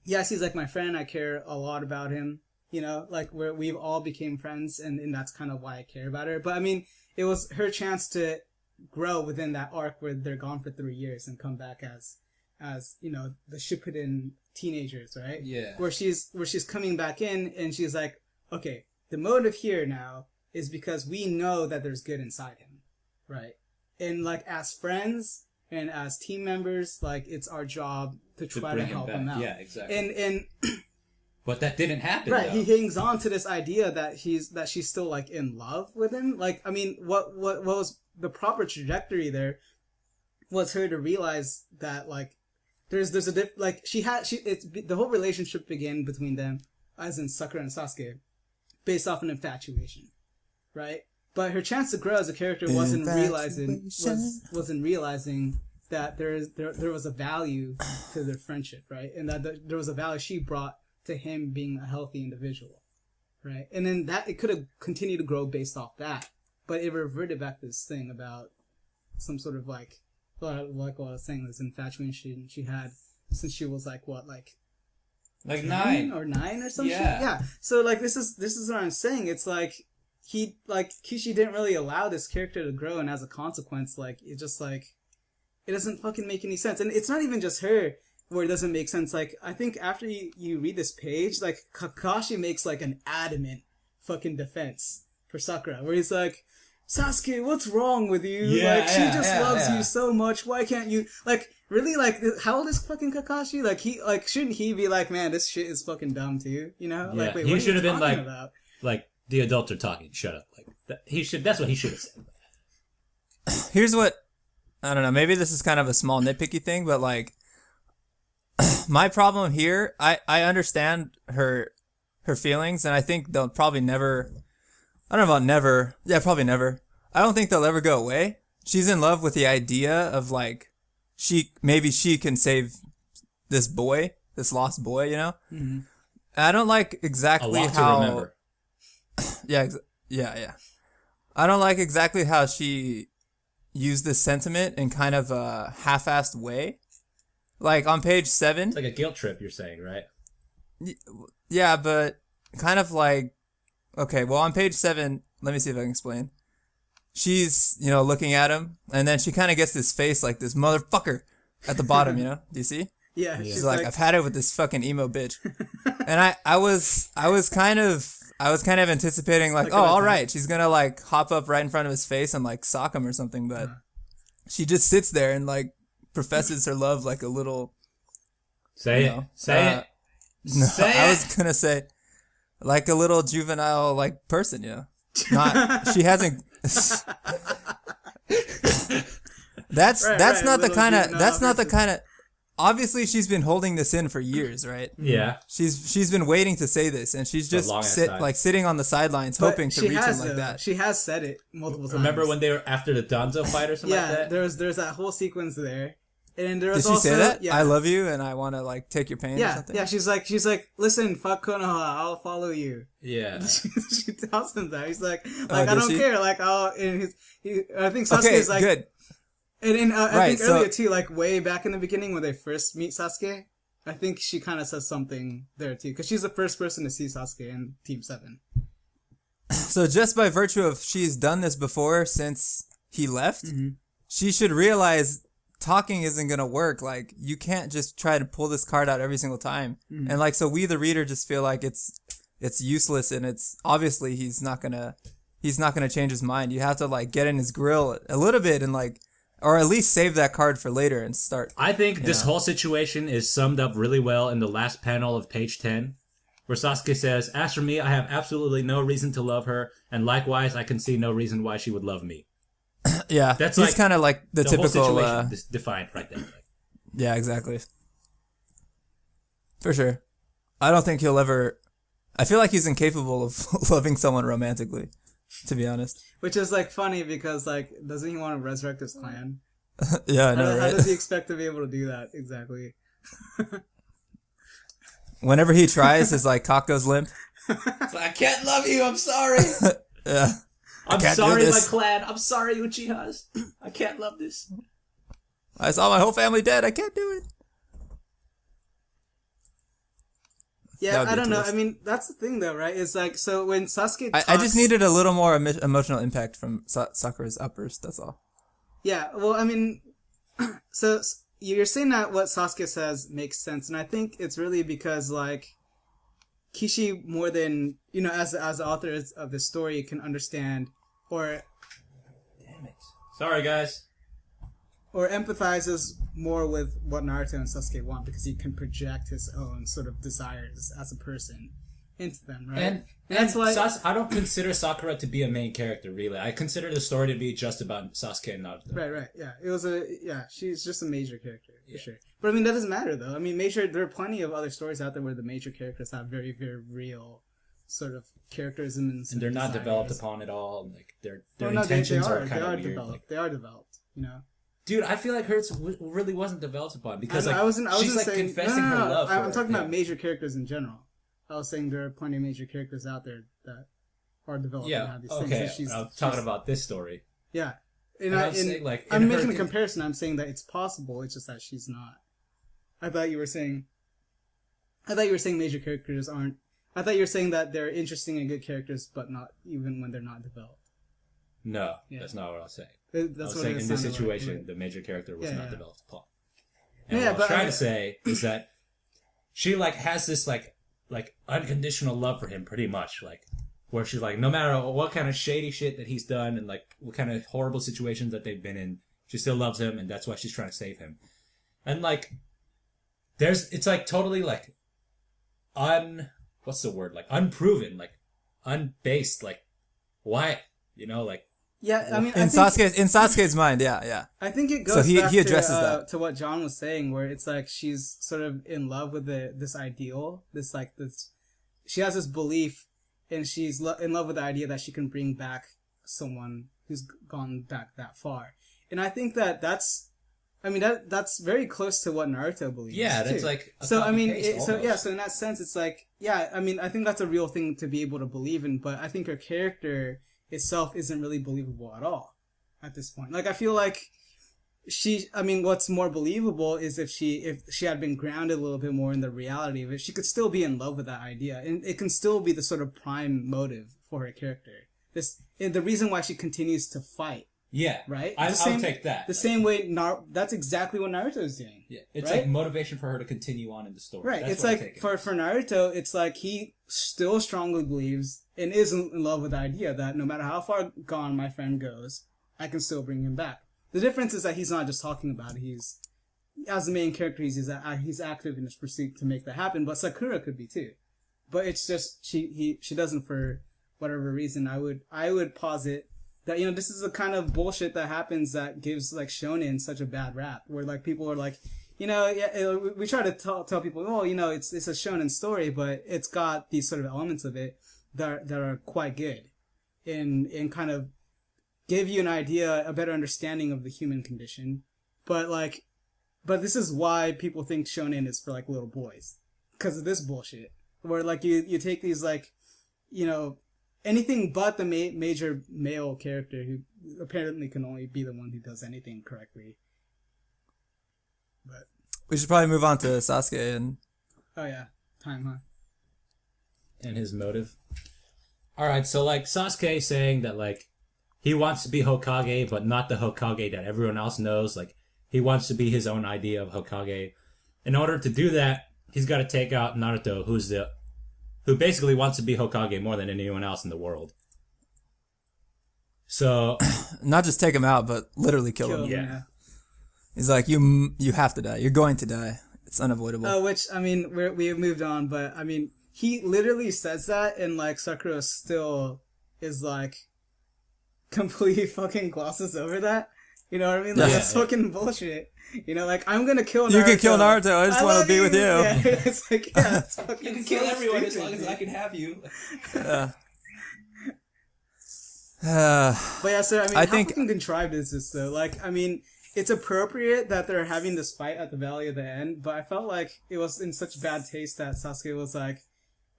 yes, he's, like, my friend, I care a lot about him. You know, like, we've all became friends, and that's kind of why I care about her. But, I mean, it was her chance to grow within that arc where they're gone for 3 years and come back as you know, the Shippuden teenagers, right? Yeah. Where she's coming back in, and she's like, okay, the motive here now is because we know that there's good inside him, right? And, like, as friends and as team members, like, it's our job to try to help him out. Yeah, exactly. And but that didn't happen. Right, though. he hangs on to this idea that she's still, like, in love with him. Like, I mean, what was the proper trajectory there was her to realize that, like, there's the whole relationship began between them, as in Sakura and Sasuke, based off an infatuation, right? But her chance to grow as a character wasn't realizing that there was a value to their friendship, right? And that there was a value she brought to him being a healthy individual, right? And then that it could have continued to grow based off that, but it reverted back to this thing about some sort of, like what I was saying, this infatuation she had since she was like Like 10 9 or 9 or some shit. Yeah. Yeah. So like this is what I'm saying. It's like Kishi didn't really allow this character to grow, and as a consequence, like it just like it doesn't fucking make any sense. And it's not even just her where it doesn't make sense. Like I think after you read this page, like Kakashi makes like an adamant fucking defense for Sakura, where he's like, Sasuke, what's wrong with you? Like she just loves you so much. Why can't you like really like how old is fucking Kakashi? Like he like shouldn't he be like, man, this shit is fucking dumb too? You know? Yeah. Like wait, He what should are you have been talking like about? like the adults are talking. Shut up. Like that's what he should have said. Here's what, I don't know, maybe this is kind of a small nitpicky thing, but like my problem here, I understand her feelings, and I think they'll probably never, I don't know about never, yeah, probably never. I don't think they'll ever go away. She's in love with the idea of like maybe she can save this boy, this lost boy, you know? Mm-hmm. I don't like exactly A lot how to remember. Yeah. I don't like exactly how she used this sentiment in kind of a half-assed way. Like on page 7. It's like a guilt trip, you're saying, right? Yeah, but kind of like, okay, well on page 7, let me see if I can explain. She's, looking at him, and then she kind of gets this face like this motherfucker at the bottom, Do you see? Yeah, She's like, I've had it with this fucking emo bitch. And I was kind of anticipating like, oh, all right, she's gonna like hop up right in front of his face and like sock him or something, but she just sits there and like professes her love like a little. Say it. Say it. No, Say I it. was gonna say like a little juvenile like person, Not she hasn't. That's not the kind of. Obviously, she's been holding this in for years, right? Yeah. She's been waiting to say this, and she's just sitting on the sidelines, hoping to reach him like that. She has said it multiple times. Remember when they were after the Danzo fight or something like that? there's that whole sequence there, and there was Did she also, say that? Yeah. I love you, and I want to like take your pain. Or something? Yeah. She's like, listen, fuck Konoha, I'll follow you. Yeah. She tells him that. He's like I don't care. Like, I think Sasuke okay, is like good. And I think earlier too, like way back in the beginning when they first meet Sasuke, I think she kind of says something there too, because she's the first person to see Sasuke in Team 7. So just by virtue of she's done this before since he left, she should realize talking isn't going to work. Like, you can't just try to pull this card out every single time. And like, so we, the reader, just feel like it's useless, and it's obviously he's not going to change his mind. You have to like get in his grill a little bit and like, or at least save that card for later and start. I think this whole situation is summed up really well in the last panel of page 10, where Sasuke says, "As for me, I have absolutely no reason to love her, and likewise, I can see no reason why she would love me." Yeah, that's he's kind of like the typical whole situation defined right there. Yeah, exactly. For sure. I don't think he'll ever. I feel like he's incapable of loving someone romantically, to be honest. Which is like funny because like, doesn't he want to resurrect his clan? Yeah, I know, right? How does he expect to be able to do that exactly? Whenever he tries, his like cock goes limp. It's like, I can't love you. I'm sorry. Yeah. I'm sorry, my clan. I'm sorry, Uchihas. I can't love this. I saw my whole family dead. I can't do it. Yeah, I don't know. I mean, that's the thing, though, right? It's like, so when Sasuke talks... I just needed a little more emotional impact from Sakura's uppers, that's all. Yeah, well, I mean, so you're saying that what Sasuke says makes sense, and I think it's really because, like, Kishi, more than, as the author of the story, can understand, or... Damn it. Sorry, guys. Or empathizes more with what Naruto and Sasuke want, because he can project his own sort of desires as a person into them, right? And that's why I don't consider Sakura to be a main character, really. I consider the story to be just about Sasuke and Naruto. Right, yeah. She's just a major character, for sure. But I mean, that doesn't matter, though. I mean, there are plenty of other stories out there where the major characters have very, very real sort of characters and they're not desires. developed upon at all. Like their intentions intentions are kind of weird. Developed. Like, they are developed, Dude, I feel like hers really wasn't developed upon because she's like saying, confessing her love. I'm talking about major characters in general. I was saying there are plenty of major characters out there that are developed and have these things. I'm talking about this story. Yeah, I'm making a comparison. I'm saying that it's possible. It's just that she's not. I thought you were saying. I thought you were saying major characters aren't. I thought you were saying that they're interesting and good characters, but not even when they're not developed. No, that's not what I was saying. That's I was what saying in this situation, like. the major character was not developed at all. Yeah, And what I was but trying to say is that she like has this like unconditional love for him, pretty much, like where she's like, no matter what kind of shady shit that he's done and like what kind of horrible situations that they've been in, she still loves him, and that's why she's trying to save him. And like, it's like totally like what's the word? Like unproven, like unbased, like why, like. Yeah, I mean, in Sasuke's mind, yeah. I think it goes so he back addresses to what John was saying, where it's like she's sort of in love with this ideal, she has this belief, and she's in love with the idea that she can bring back someone who's gone back that far. And I think that's very close to what Naruto believes. Yeah, that's too. like so in that sense, it's like, yeah, I mean, I think that's a real thing to be able to believe in, but I think her character itself isn't really believable at all at this point. Like, I feel like what's more believable is if she had been grounded a little bit more in the reality of it, she could still be in love with that idea, and it can still be the sort of prime motive for her character. The reason why she continues to fight. Yeah, right. I'll take that. Same way, that's exactly what Naruto is doing. Yeah, it's right? like motivation for her to continue on in the story. Right. That's it's like for Naruto, it's like he still strongly believes and is in love with the idea that no matter how far gone my friend goes, I can still bring him back. The difference is that he's not just talking about it. As the main character, he's active in his pursuit to make that happen. But Sakura could be too. But it's just she doesn't, for whatever reason. I would posit that, this is the kind of bullshit that happens that gives like shonen such a bad rap, where like people are like, we try to tell people, it's a shonen story, but it's got these sort of elements of it that are quite good and kind of give you an idea, a better understanding of the human condition. But this is why people think shonen is for like little boys, because of this bullshit, where like you take these like, anything but the major male character who apparently can only be the one who does anything correctly. But we should probably move on to Sasuke and. Oh yeah, time, huh? And his motive. All right, so like Sasuke saying that like he wants to be Hokage, but not the Hokage that everyone else knows. Like he wants to be his own idea of Hokage. In order to do that, he's got to take out Naruto, who basically wants to be Hokage more than anyone else in the world. So, not just take him out, but literally kill him. Yeah. He's like, you have to die. You're going to die. It's unavoidable. Which, I mean, we moved on, but I mean, he literally says that, and like Sakura still is like completely fucking glosses over that. You know what I mean? Like, that's fucking bullshit. Like, I'm gonna kill Naruto. You can kill Naruto. I just want to be with you. Yeah, it's like, yeah, it's fucking you can kill everyone stupid, as long as I can have you. But yeah, so I mean, I how think fucking contrived is this though? Like, I mean, it's appropriate that they're having this fight at the Valley of the End, but I felt like it was in such bad taste that Sasuke was like,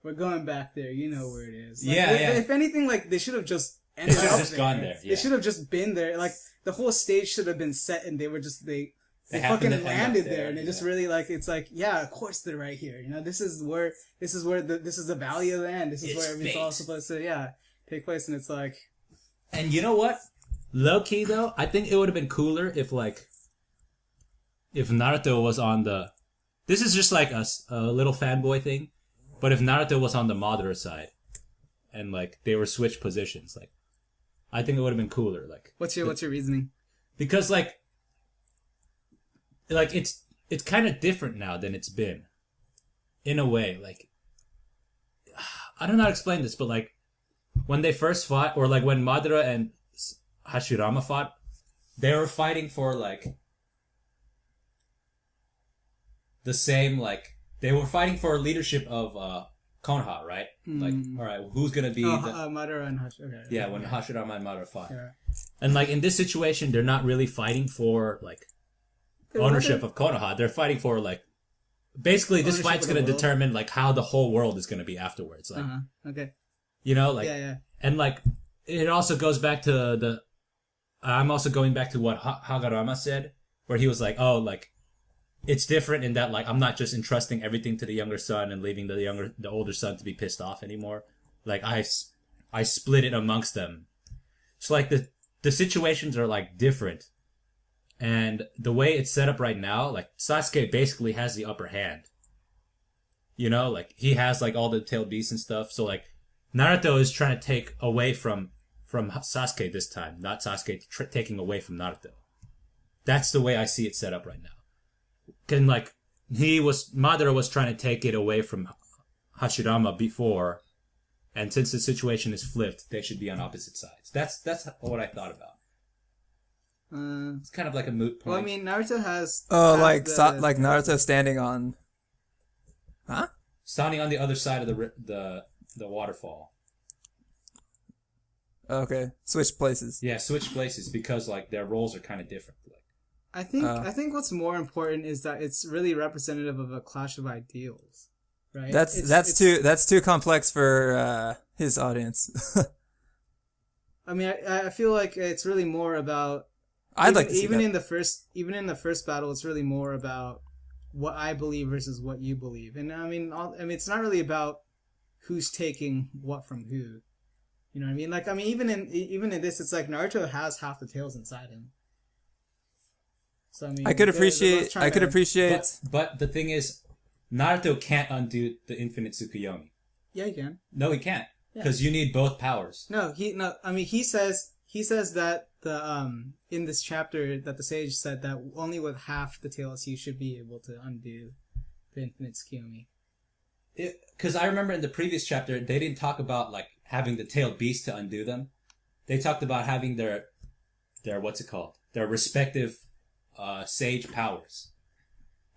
"We're going back there. You know where it is." Like, If anything, like they should have just ended up there. Gone there. Yeah. They should have just been there. Like the whole stage should have been set, and they were just they fucking landed there, and it just really like it's like, yeah, of course they're right here. This is the Valley of the End. This is where everything's all supposed to take place, and it's like. And you know what? Low key though, I think it would have been cooler if Naruto was on the. This is just like a little fanboy thing, but if Naruto was on the Madara side, and like they were switched positions, like I think it would have been cooler. Like, what's your reasoning? Because like it's kind of different now than it's been, in a way. Like, I don't know how to explain this, but like when they first fought, or like when Madara and Hashirama fought, they were fighting for like the same, like they were fighting for leadership of Konoha, right? Like, all right, who's gonna be Madara and Hashirama? Okay. Yeah, when Hashirama and Madara fought, yeah. And like in this situation, they're not really fighting for like ownership of Konoha. They're fighting for like basically this fight's gonna determine like how the whole world is gonna be afterwards. Like, okay, like yeah, and like it also goes back to I'm also going back to what Hagorama said, where he was like, oh, like it's different in that, like, I'm not just entrusting everything to the younger son and leaving the older son to be pissed off anymore. Like, I split it amongst them. So, like, the situations are, like, different. And the way it's set up right now, like, Sasuke basically has the upper hand. You know, like, he has, like, all the tailed beasts and stuff. So, like, Naruto is trying to take away from Sasuke this time, not Sasuke taking away from Naruto. That's the way I see it set up right now. And, like, Madara was trying to take it away from Hashirama before, and since the situation is flipped, they should be on opposite sides. That's what I thought about. It's kind of like a moot point. Well, I mean, Naruto has... like Naruto standing on... Huh? Standing on the other side of the waterfall. Okay, switch places. Yeah, switch places because, like, their roles are kind of different. Like, I think what's more important is that it's really representative of a clash of ideals, right? That's too complex for his audience. I mean, I feel like it's really more about... I'd like to see even that. Even in the first battle, it's really more about what I believe versus what you believe. And I mean, it's not really about who's taking what from who. You know what I mean? Like, I mean, even in this, it's like Naruto has half the tails inside him. So I mean, I could appreciate. But the thing is, Naruto can't undo the infinite Tsukuyomi. Yeah, he can. No, he can't. Because you need both powers. No. I mean, he says that in this chapter that the sage said that only with half the tails you should be able to undo the infinite Tsukuyomi. Because I remember in the previous chapter they didn't talk about, like, having the tailed beast to undo them. They talked about having their what's it called? Their respective sage powers.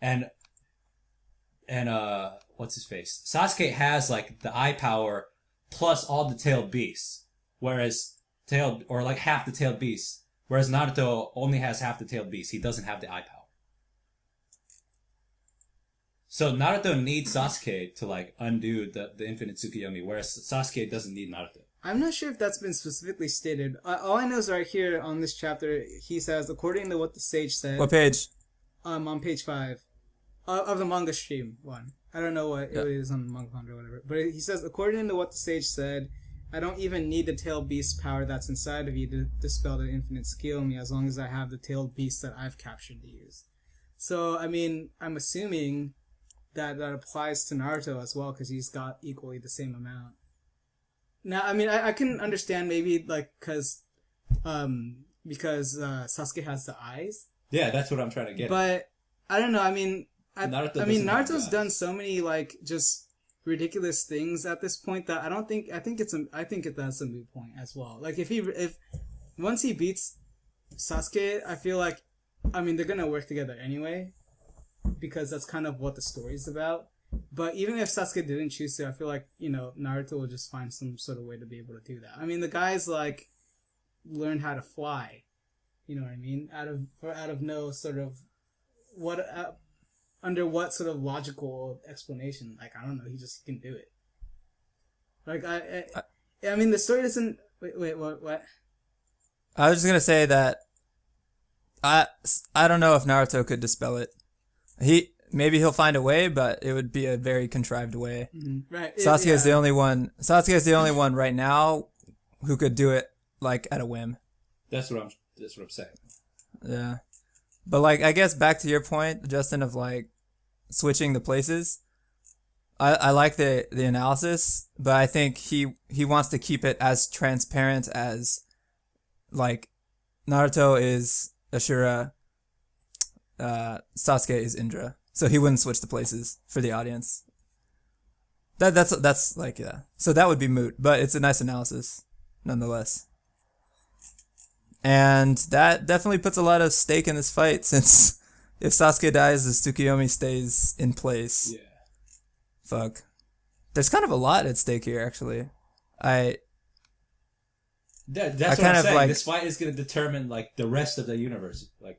And what's his face? Sasuke has, like, the eye power plus all the tailed beasts, whereas half the tailed beasts, whereas Naruto only has half the tailed beasts. He doesn't have the eye power. So Naruto needs Sasuke to, like, undo the infinite Tsukuyomi, whereas Sasuke doesn't need Naruto. I'm not sure if that's been specifically stated. All I know is right here on this chapter, he says, according to what the sage said... What page? On page 5. Of the manga stream one. I don't know what it is on the manga or whatever. But he says, according to what the sage said, I don't even need the tailed beast power that's inside of you to dispel the infinite Tsukuyomi as long as I have the tailed beast that I've captured to use. So, I mean, I'm assuming that applies to Naruto as well, because he's got equally the same amount. Now, I mean, I can understand maybe, like, because Sasuke has the eyes. Yeah, that's what I'm trying to get. But I don't know. I mean, Naruto's done so many, like, just ridiculous things at this point that I think that's a moot point as well. Like, if once he beats Sasuke, I feel like, I mean, they're gonna work together anyway, because that's kind of what the story's about. But even if Sasuke didn't choose to, I feel like, you know, Naruto will just find some sort of way to be able to do that. I mean, the guy's, like, learned how to fly. You know what I mean? Out of no sort of under what sort of logical explanation? Like, I don't know. He just can do it. Like, I mean, the story doesn't. Wait, what? I was just gonna say that I don't know if Naruto could dispel it. Maybe he'll find a way, but it would be a very contrived way. Mm-hmm. Right. Sasuke is the only one. Sasuke is the only one right now who could do it, like, at a whim. That's what I'm saying. Yeah, but, like, I guess back to your point, Justin, of, like, switching the places. I like the analysis, but I think he wants to keep it as transparent as, like, Naruto is Ashura, Sasuke is Indra. So he wouldn't switch the places for the audience. That's like, yeah. So that would be moot, but it's a nice analysis nonetheless. And that definitely puts a lot of stake in this fight, since if Sasuke dies, the Tsukuyomi stays in place. Yeah. Fuck. There's kind of a lot at stake here, actually. That's what I'm saying. Like, this fight is going to determine, like, the rest of the universe, like,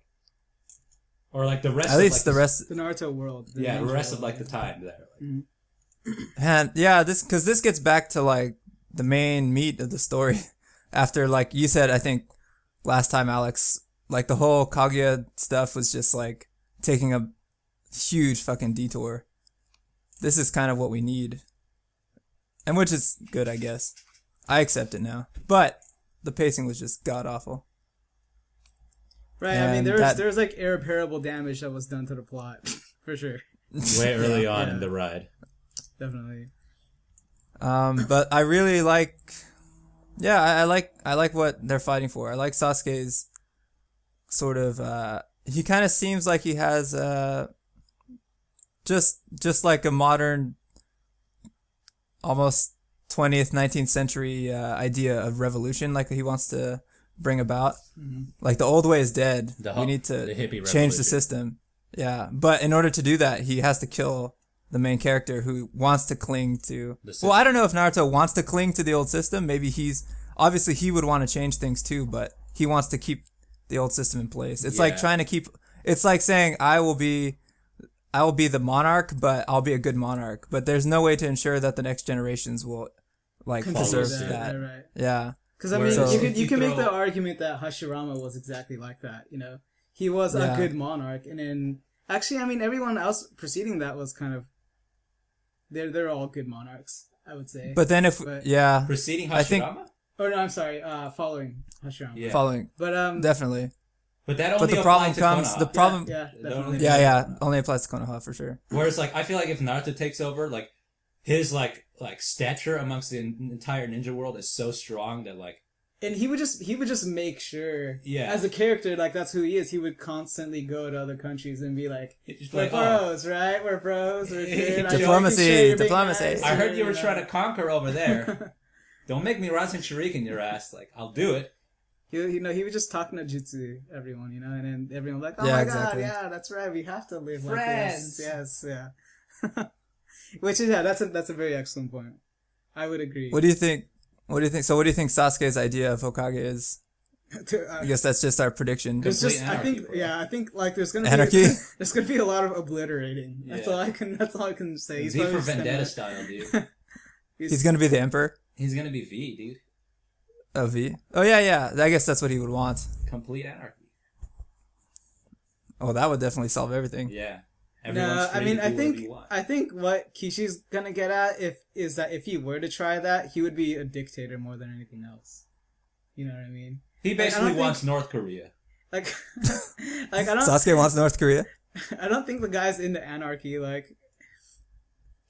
or, like, the rest. At least the rest. The Naruto world. The rest of, like, the time there. Like. Mm-hmm. And yeah, this gets back to, like, the main meat of the story. After, like you said, I think last time, Alex, like, the whole Kaguya stuff was just, like, taking huge fucking detour. This is kind of what we need. And which is good, I guess. I accept it now. But the pacing was just god-awful. Right, And I mean, there was like irreparable damage that was done to the plot. For sure. Way early on in the ride. Definitely. But I really like... Yeah, I like what they're fighting for. I like Sasuke's sort of... he kind of seems like he has... just like a modern... almost 20th, 19th century idea of revolution, like he wants to bring about. Mm-hmm. Like the old way is dead. We need the to hippie change revolution. the system. Yeah, but in order to do that, he has to kill the main character who wants to cling to... Well, I don't know if Naruto wants to cling to the old system. Maybe obviously he would want to change things too, but he wants to keep the old system in place. It's like trying to keep... It's like saying, I will be the monarch, but I'll be a good monarch. But there's no way to ensure that the next generations will preserve that. Right. Yeah. Because I mean, you can make the argument that Hashirama was exactly like that. You know, he was a good monarch, and then actually, I mean, everyone else preceding that was kind of they're all good monarchs, I would say. But then preceding Hashirama. Oh no, I'm sorry. Following Hashirama. Yeah. Following. But definitely. But that only the problem applied to comes. Konoha. The problem. Yeah, definitely. Yeah. Only applies to Konoha for sure. Whereas, like, I feel like if Naruto takes over, like, his like stature amongst the entire ninja world is so strong that like. And he would just make sure, as a character, like that's who he is. He would constantly go to other countries and be like, "We're bros, right? We're bros. We're good. Diplomacy. I heard you were trying to conquer over there. Don't make me Rasen Shuriken your ass. Like, I'll do it." He was just talking to Jutsu, everyone, and then everyone was like, "Oh my god, yeah, that's right. We have to live like this." Yes, yeah. Which is that's a very excellent point. I would agree. What do you think? So what do you think Sasuke's idea of Hokage is? I guess that's just our prediction. It's just, anarchy, I think like there's gonna anarchy? There's gonna be a lot of obliterating. That's all I can say. He's V for Vendetta style, dude. He's gonna be the emperor. He's gonna be V, dude. Oh, V. Oh yeah. I guess that's what he would want. Complete anarchy. Oh, that would definitely solve everything. Yeah. No, I mean, I think what Kishi's gonna get at is that if he were to try that, he would be a dictator more than anything else. You know what I mean? He basically wants North Korea. Like I don't. Sasuke wants North Korea. I don't think the guy's into anarchy. Like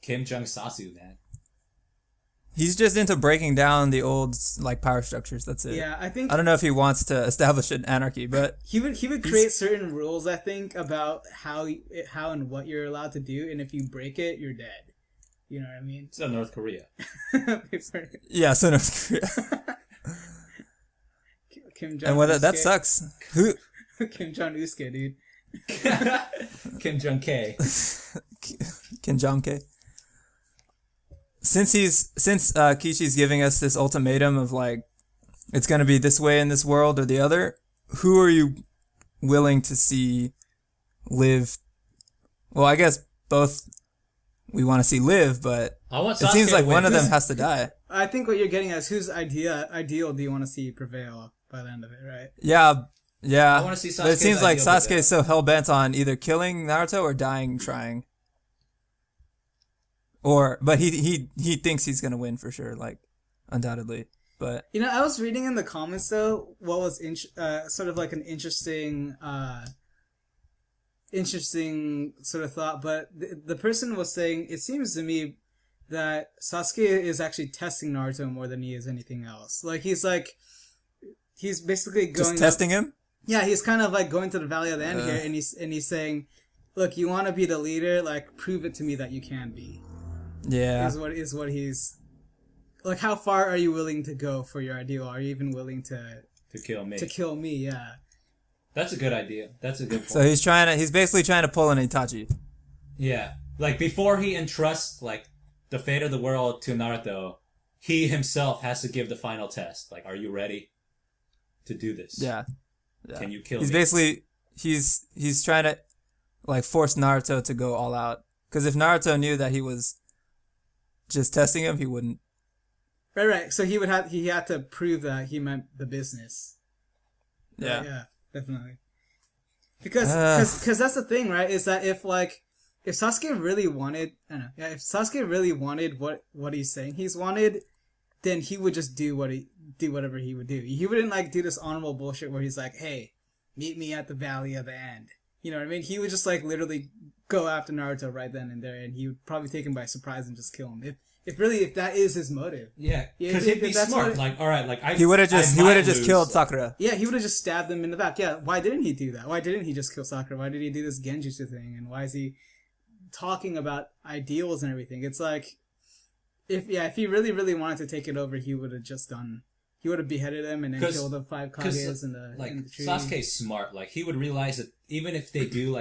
Kim Jong Sasu, man. He's just into breaking down the old power structures. That's it. Yeah, I don't know if he wants to establish an anarchy, but he would create certain rules. I think about how and what you're allowed to do, and if you break it, you're dead. You know what I mean? So North Korea. Yeah, so North Korea. Kim Jong. And whether that sucks. Who? Kim Jong Usuke, dude. Kim Jong K. Kim Jong K. Since Kishi's giving us this ultimatum of it's gonna be this way in this world or the other, who are you willing to see live? Well, I guess both we want to see live, but it seems like one of them has to die. I think what you're getting at is whose ideal do you want to see prevail by the end of it, right? Yeah. I want to see Sasuke's but it seems like ideal Sasuke is so hell bent on either killing Naruto or dying trying. But he thinks he's gonna win for sure, undoubtedly. But I was reading in the comments though what was sort of like an interesting sort of thought. But the person was saying it seems to me that Sasuke is actually testing Naruto more than he is anything else. He's basically going just testing him. Yeah, he's kind of going to the Valley of the End here, and he's saying, "Look, you want to be the leader? Prove it to me that you can be." Yeah, is what he's how far are you willing to go for your ideal? Are you even willing to kill me? To kill me, yeah. That's a good idea. That's a good point. So he's basically trying to pull an Itachi. Yeah, before he entrusts the fate of the world to Naruto, he himself has to give the final test. Are you ready to do this? Yeah. Can you kill me? He's basically he's trying to force Naruto to go all out. Because if Naruto knew that he was just testing him, he wouldn't. Right. So he had to prove that he meant the business. Yeah. Yeah, definitely. Because that's the thing, right? Is that if if Sasuke really wanted, I don't know, yeah, if Sasuke really wanted what he's saying he's wanted, then he would just do whatever he would do. He wouldn't like do this honorable bullshit where he's like, "Hey, meet me at the Valley of the End." You know what I mean? He would just like literally go after Naruto right then and there, and he would probably take him by surprise and just kill him. If that is his motive. Yeah, because he'd be smart. Like, all right, like he would have just killed Sakura. Yeah, he would have just stabbed them in the back. Yeah, why didn't he do that? Why didn't he just kill Sakura? Why did he do this genjutsu thing? And why is he talking about ideals and everything? It's like, if he really wanted to take it over, he would have beheaded him and then killed the 5 Kages in the tree. Sasuke's smart. Like, he would realize that even if they do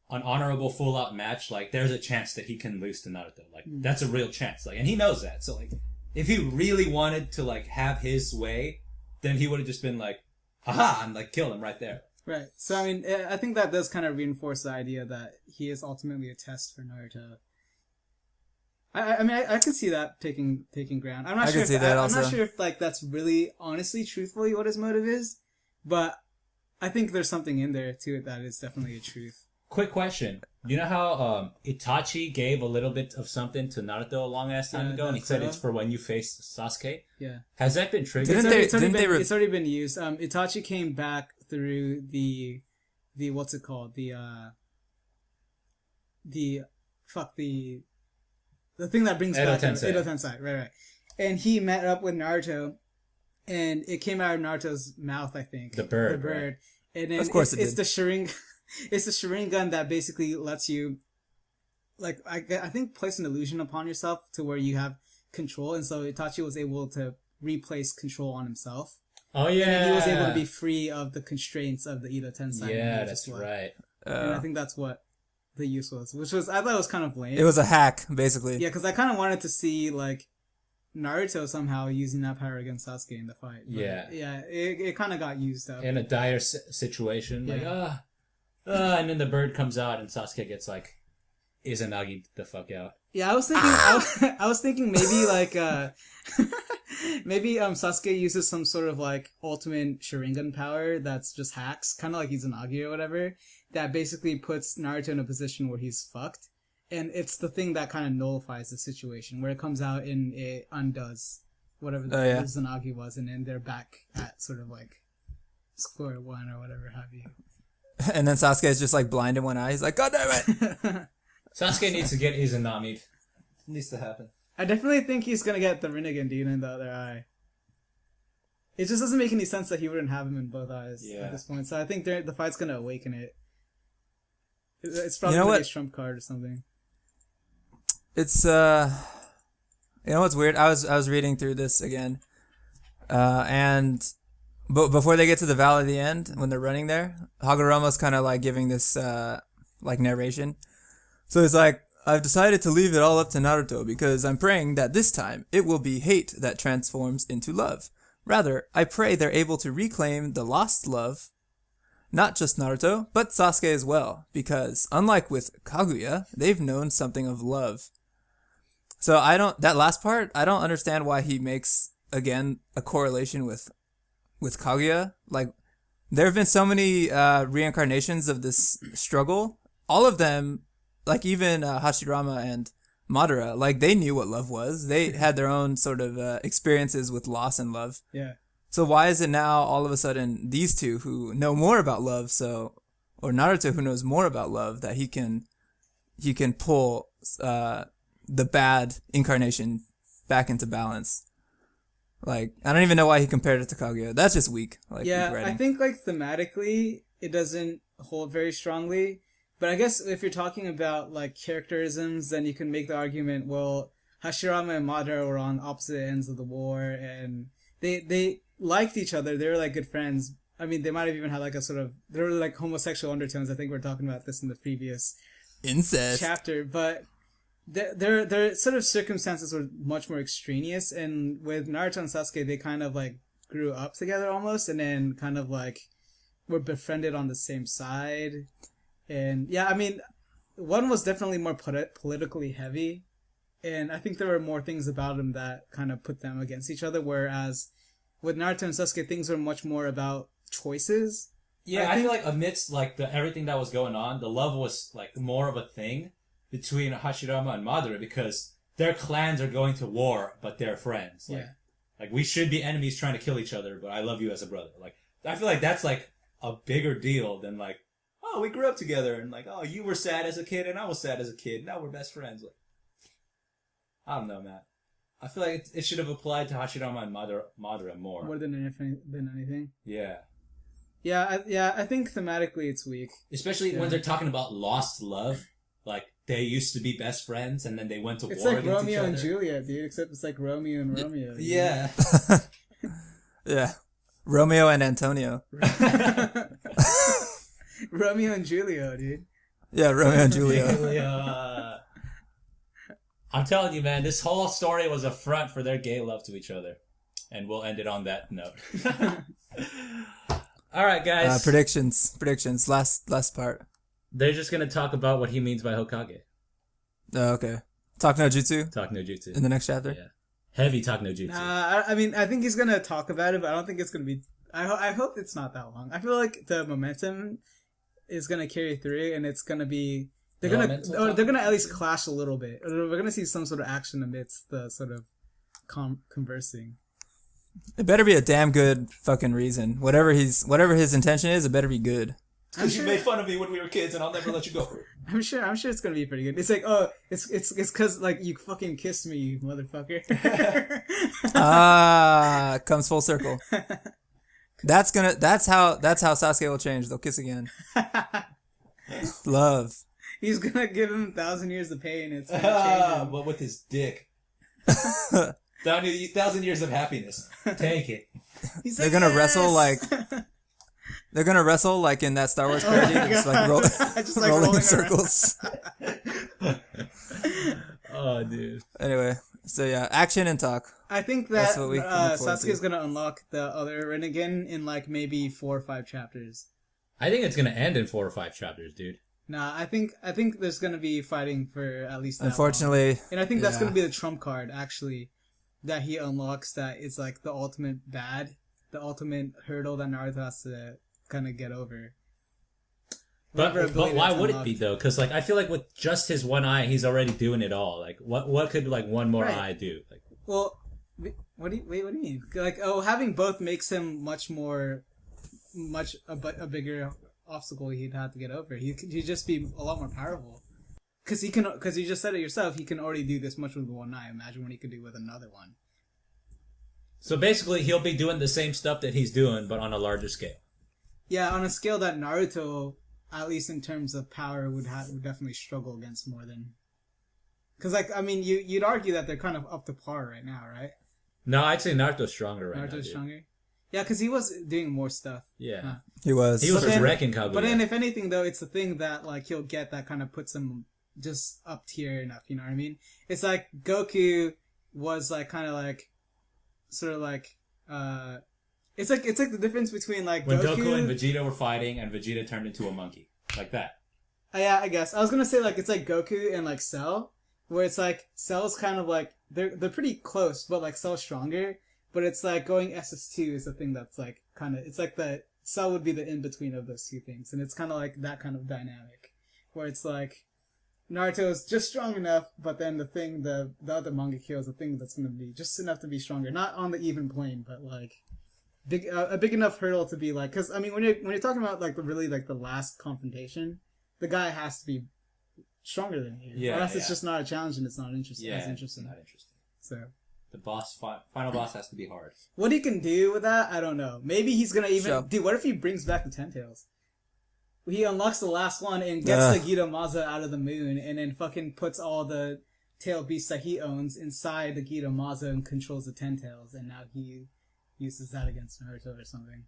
an honorable full out match, like, there's a chance that he can lose to Naruto. Like, that's a real chance. Like, and he knows that. So, like, if he really wanted to, like, have his way, then he would have just been like, aha, and like kill him right there. Right. So, I mean, I think that does kind of reinforce the idea that he is ultimately a test for Naruto. I mean, I could see that taking ground. I'm not sure if like that's really honestly, truthfully what his motive is, but I think there's something in there to it that is definitely a truth. Quick question. You know how Itachi gave a little bit of something to Naruto a long ass time ago, and he said it's for when you face Sasuke? Yeah. Has that been triggered? It's already been used. Itachi came back through the what's it called? The thing that brings back Edo Tensei. Right. And he met up with Naruto, and it came out of Naruto's mouth, I think. The bird. Right? And then of course it's the Sharingan. It's the Sharingan that basically lets you, like, I think, place an illusion upon yourself to where you have control. And so Itachi was able to replace control on himself. Oh, yeah. And he was able to be free of the constraints of the Edo Tensei. Yeah, that's right. And I think that's what the use was, I thought was kind of lame. It was a hack, basically. Yeah, because I kind of wanted to see, like, Naruto somehow using that power against Sasuke in the fight. But yeah, it kind of got used up. In a dire situation. Like, and then the bird comes out and Sasuke gets, like, Izanagi the fuck out. Yeah, I was thinking, I was thinking maybe, like, maybe Sasuke uses some sort of, like, ultimate Sharingan power that's just hacks, kind of like Izanagi or whatever, that basically puts Naruto in a position where he's fucked. And it's the thing that kind of nullifies the situation, where it comes out and it undoes whatever the Izanagi was, and then they're back at sort of, like, square one or whatever have you. And then Sasuke is just, like, blind in one eye. He's like, God damn it! Sasuke needs to get Izanami. It needs to happen. I definitely think he's gonna get the Rinnegan Demon in the other eye. It just doesn't make any sense that he wouldn't have him in both eyes at this point. So I think the fight's gonna awaken it. It's probably gonna be a trump card or something. It's you know what's weird? I was reading through this again, but before they get to the Valley of the End, when they're running there, Hagoromo's kind of like giving this like narration. So he's like, I've decided to leave it all up to Naruto because I'm praying that this time it will be hate that transforms into love. Rather, I pray they're able to reclaim the lost love, not just Naruto, but Sasuke as well, because unlike with Kaguya, they've known something of love. So that last part, I don't understand why he makes, again, a correlation with Kaguya. Like, there have been so many reincarnations of this struggle. All of them, like even Hashirama and Madara, like they knew what love was. They had their own sort of experiences with loss and love. Yeah. So why is it now all of a sudden these two who know more about love, or Naruto who knows more about love, that he can pull the bad incarnation back into balance? Like, I don't even know why he compared it to Kaguya. That's just weak. Like, yeah, weak I think like thematically it doesn't hold very strongly. But I guess if you're talking about, like, characterisms, then you can make the argument, well, Hashirama and Madara were on opposite ends of the war, and they liked each other. They were, like, good friends. I mean, they might have even had, like, there were, like, homosexual undertones. I think we were talking about this in the previous incest chapter. But their sort of circumstances were much more extraneous, and with Naruto and Sasuke, they kind of, like, grew up together almost, and then kind of, like, were befriended on the same side. And yeah, I mean, one was definitely more politically heavy, and I think there were more things about him that kind of put them against each other, whereas with Naruto and Sasuke, things were much more about choices, Yeah, I feel like amidst like everything that was going on, the love was like more of a thing between Hashirama and Madara because their clans are going to war, but they're friends. Like, like we should be enemies trying to kill each other, but I love you as a brother. Like I feel like that's like a bigger deal than like, oh, we grew up together and like, oh, you were sad as a kid and I was sad as a kid. Now we're best friends. Like, I don't know, man. I feel like it should have applied to Hashirama and Madara more. More than anything. Yeah. Yeah, I think thematically it's weak. Especially when they're talking about lost love. Like, they used to be best friends and then they went to war against each other. It's like Romeo and Juliet, dude, except it's like Romeo and Romeo. Yeah. Yeah. Romeo and Antonio. Romeo and Julio, dude. Yeah, Romeo and Julio. I'm telling you, man, this whole story was a front for their gay love to each other. And we'll end it on that note. All right, guys. Predictions. Last part. They're just going to talk about what he means by Hokage. Oh, okay. Talk no jutsu? Talk no jutsu. In the next chapter? Yeah. Heavy talk no jutsu. I mean, I think he's going to talk about it, but I don't think it's going to be... I hope it's not that long. I feel like the momentum is going to carry through, and it's going to be... They're gonna at least clash a little bit. We're gonna see some sort of action amidst the sort of conversing. It better be a damn good fucking reason. Whatever his intention is, it better be good. Because you made fun of me when we were kids, and I'll never let you go for it. I'm sure it's gonna be pretty good. It's like, oh, it's because like you fucking kissed me, you motherfucker. Comes full circle. That's how Sasuke will change. They'll kiss again. Love. He's gonna give him 1,000 years of pain. It's gonna change him. But with his dick. 1,000 years of happiness. Take it. They're gonna wrestle like. They're gonna wrestle like in that Star Wars parody, just like rolling in circles. Oh, dude. Anyway, so yeah, action and talk. I think that Sasuke's gonna unlock the other Rinnegan in like maybe 4 or 5 chapters. I think it's gonna end in 4 or 5 chapters, dude. Nah, I think there's gonna be fighting for at least that unfortunately long. And I think that's gonna be the trump card actually that he unlocks, that is like the ultimate the ultimate hurdle that Naruto has to kind of get over. But why would it be though? Because like I feel like with just his one eye, he's already doing it all. Like what could like one more eye do? Like, well, what do you mean? Like, oh, having both makes him a bigger obstacle he'd have to get over. He'd just be a lot more powerful. Because you just said it yourself, he can already do this much with one eye. Imagine what he could do with another one. So basically, he'll be doing the same stuff that he's doing, but on a larger scale. Yeah, on a scale that Naruto, at least in terms of power, would definitely struggle against more than. Because like, I mean, you'd argue that they're kind of up to par right now, right? No, I'd say Naruto's stronger right now. Naruto's stronger. Yeah, because he was doing more stuff. Yeah. Huh. He was wrecking Kaguya. But then, if anything, though, it's the thing that like he'll get that kind of puts him just up tier enough. You know what I mean? It's like Goku was like kind of like, sort of like, it's like the difference between like when Goku and Vegeta were fighting, and Vegeta turned into a monkey, like that. Yeah, I guess I was gonna say like it's like Goku and like Cell, where it's like Cell's kind of like they're pretty close, but like Cell's stronger. But it's like going SS2 is the thing that's like kind of, it's like the Cell would be the in between of those two things, and it's kind of like that kind of dynamic, where it's like Naruto is just strong enough, but then the other manga kill is the thing that's going to be just enough to be stronger, not on the even plane, but like a big enough hurdle to be like, because I mean when you're talking about like the last confrontation, the guy has to be stronger than you, or else it's just not a challenge and it's not interesting. Yeah, as interesting. Not interesting. So. The final boss has to be hard. What he can do with that, I don't know. Maybe he's gonna even... Dude, what if he brings back the Ten Tails? He unlocks the last one and gets the Gita Maza out of the moon, and then fucking puts all the tail beasts that he owns inside the Gita Maza and controls the Ten Tails, and now he uses that against Naruto or something.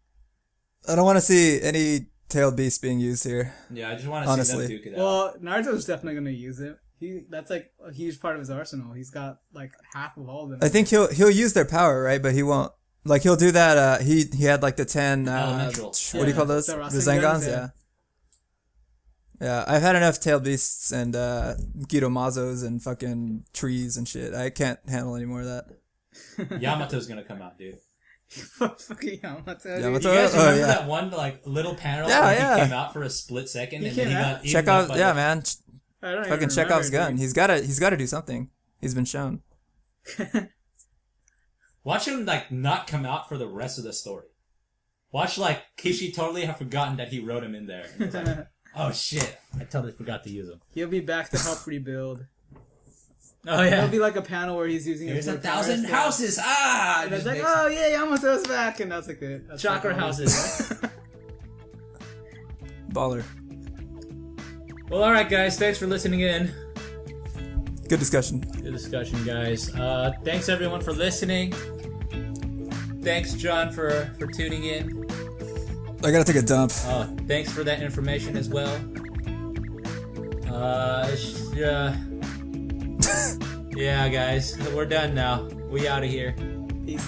I don't want to see any tailed beasts being used here. Yeah, I just want to see them duke it out. Well, Naruto's definitely gonna use it. That's like a huge part of his arsenal. He's got like half of all of them. I think he'll use their power, right? But he won't. Like he'll do that. He had like the 10. Elemental. What do you call those? The Zengans. Yeah. Yeah, I've had enough tailed beasts and Gitomazos and fucking trees and shit. I can't handle any more of that. Yamato's gonna come out, dude. Fucking Yamato. Dude. Yamato? You guys remember yeah. that one like little panel Yeah, where yeah. he came out for a split second He and then he came got out? eaten Check up out, by yeah, the- man. I don't Fucking even Chekhov's remember, gun. dude. He's got to do something. He's been shown. Watch him like not come out for the rest of the story. Watch like Kishi totally have forgotten that he wrote him in there. It's like, oh shit! I totally forgot to use him. He'll be back to help rebuild. Oh yeah. There'll be like a panel where he's using Here's his 1,000 powers. houses. Ah! And it's Just like, makes- oh yeah, Yamato's back, and that's like it. That's Chakra like all. houses. Baller. Well, all right, guys. Thanks for listening in. Good discussion. Good discussion, guys. Thanks everyone for listening. Thanks, John, for tuning in. I gotta take a dump. Thanks for that information as well. Yeah, guys, we're done now. We out of here. Peace.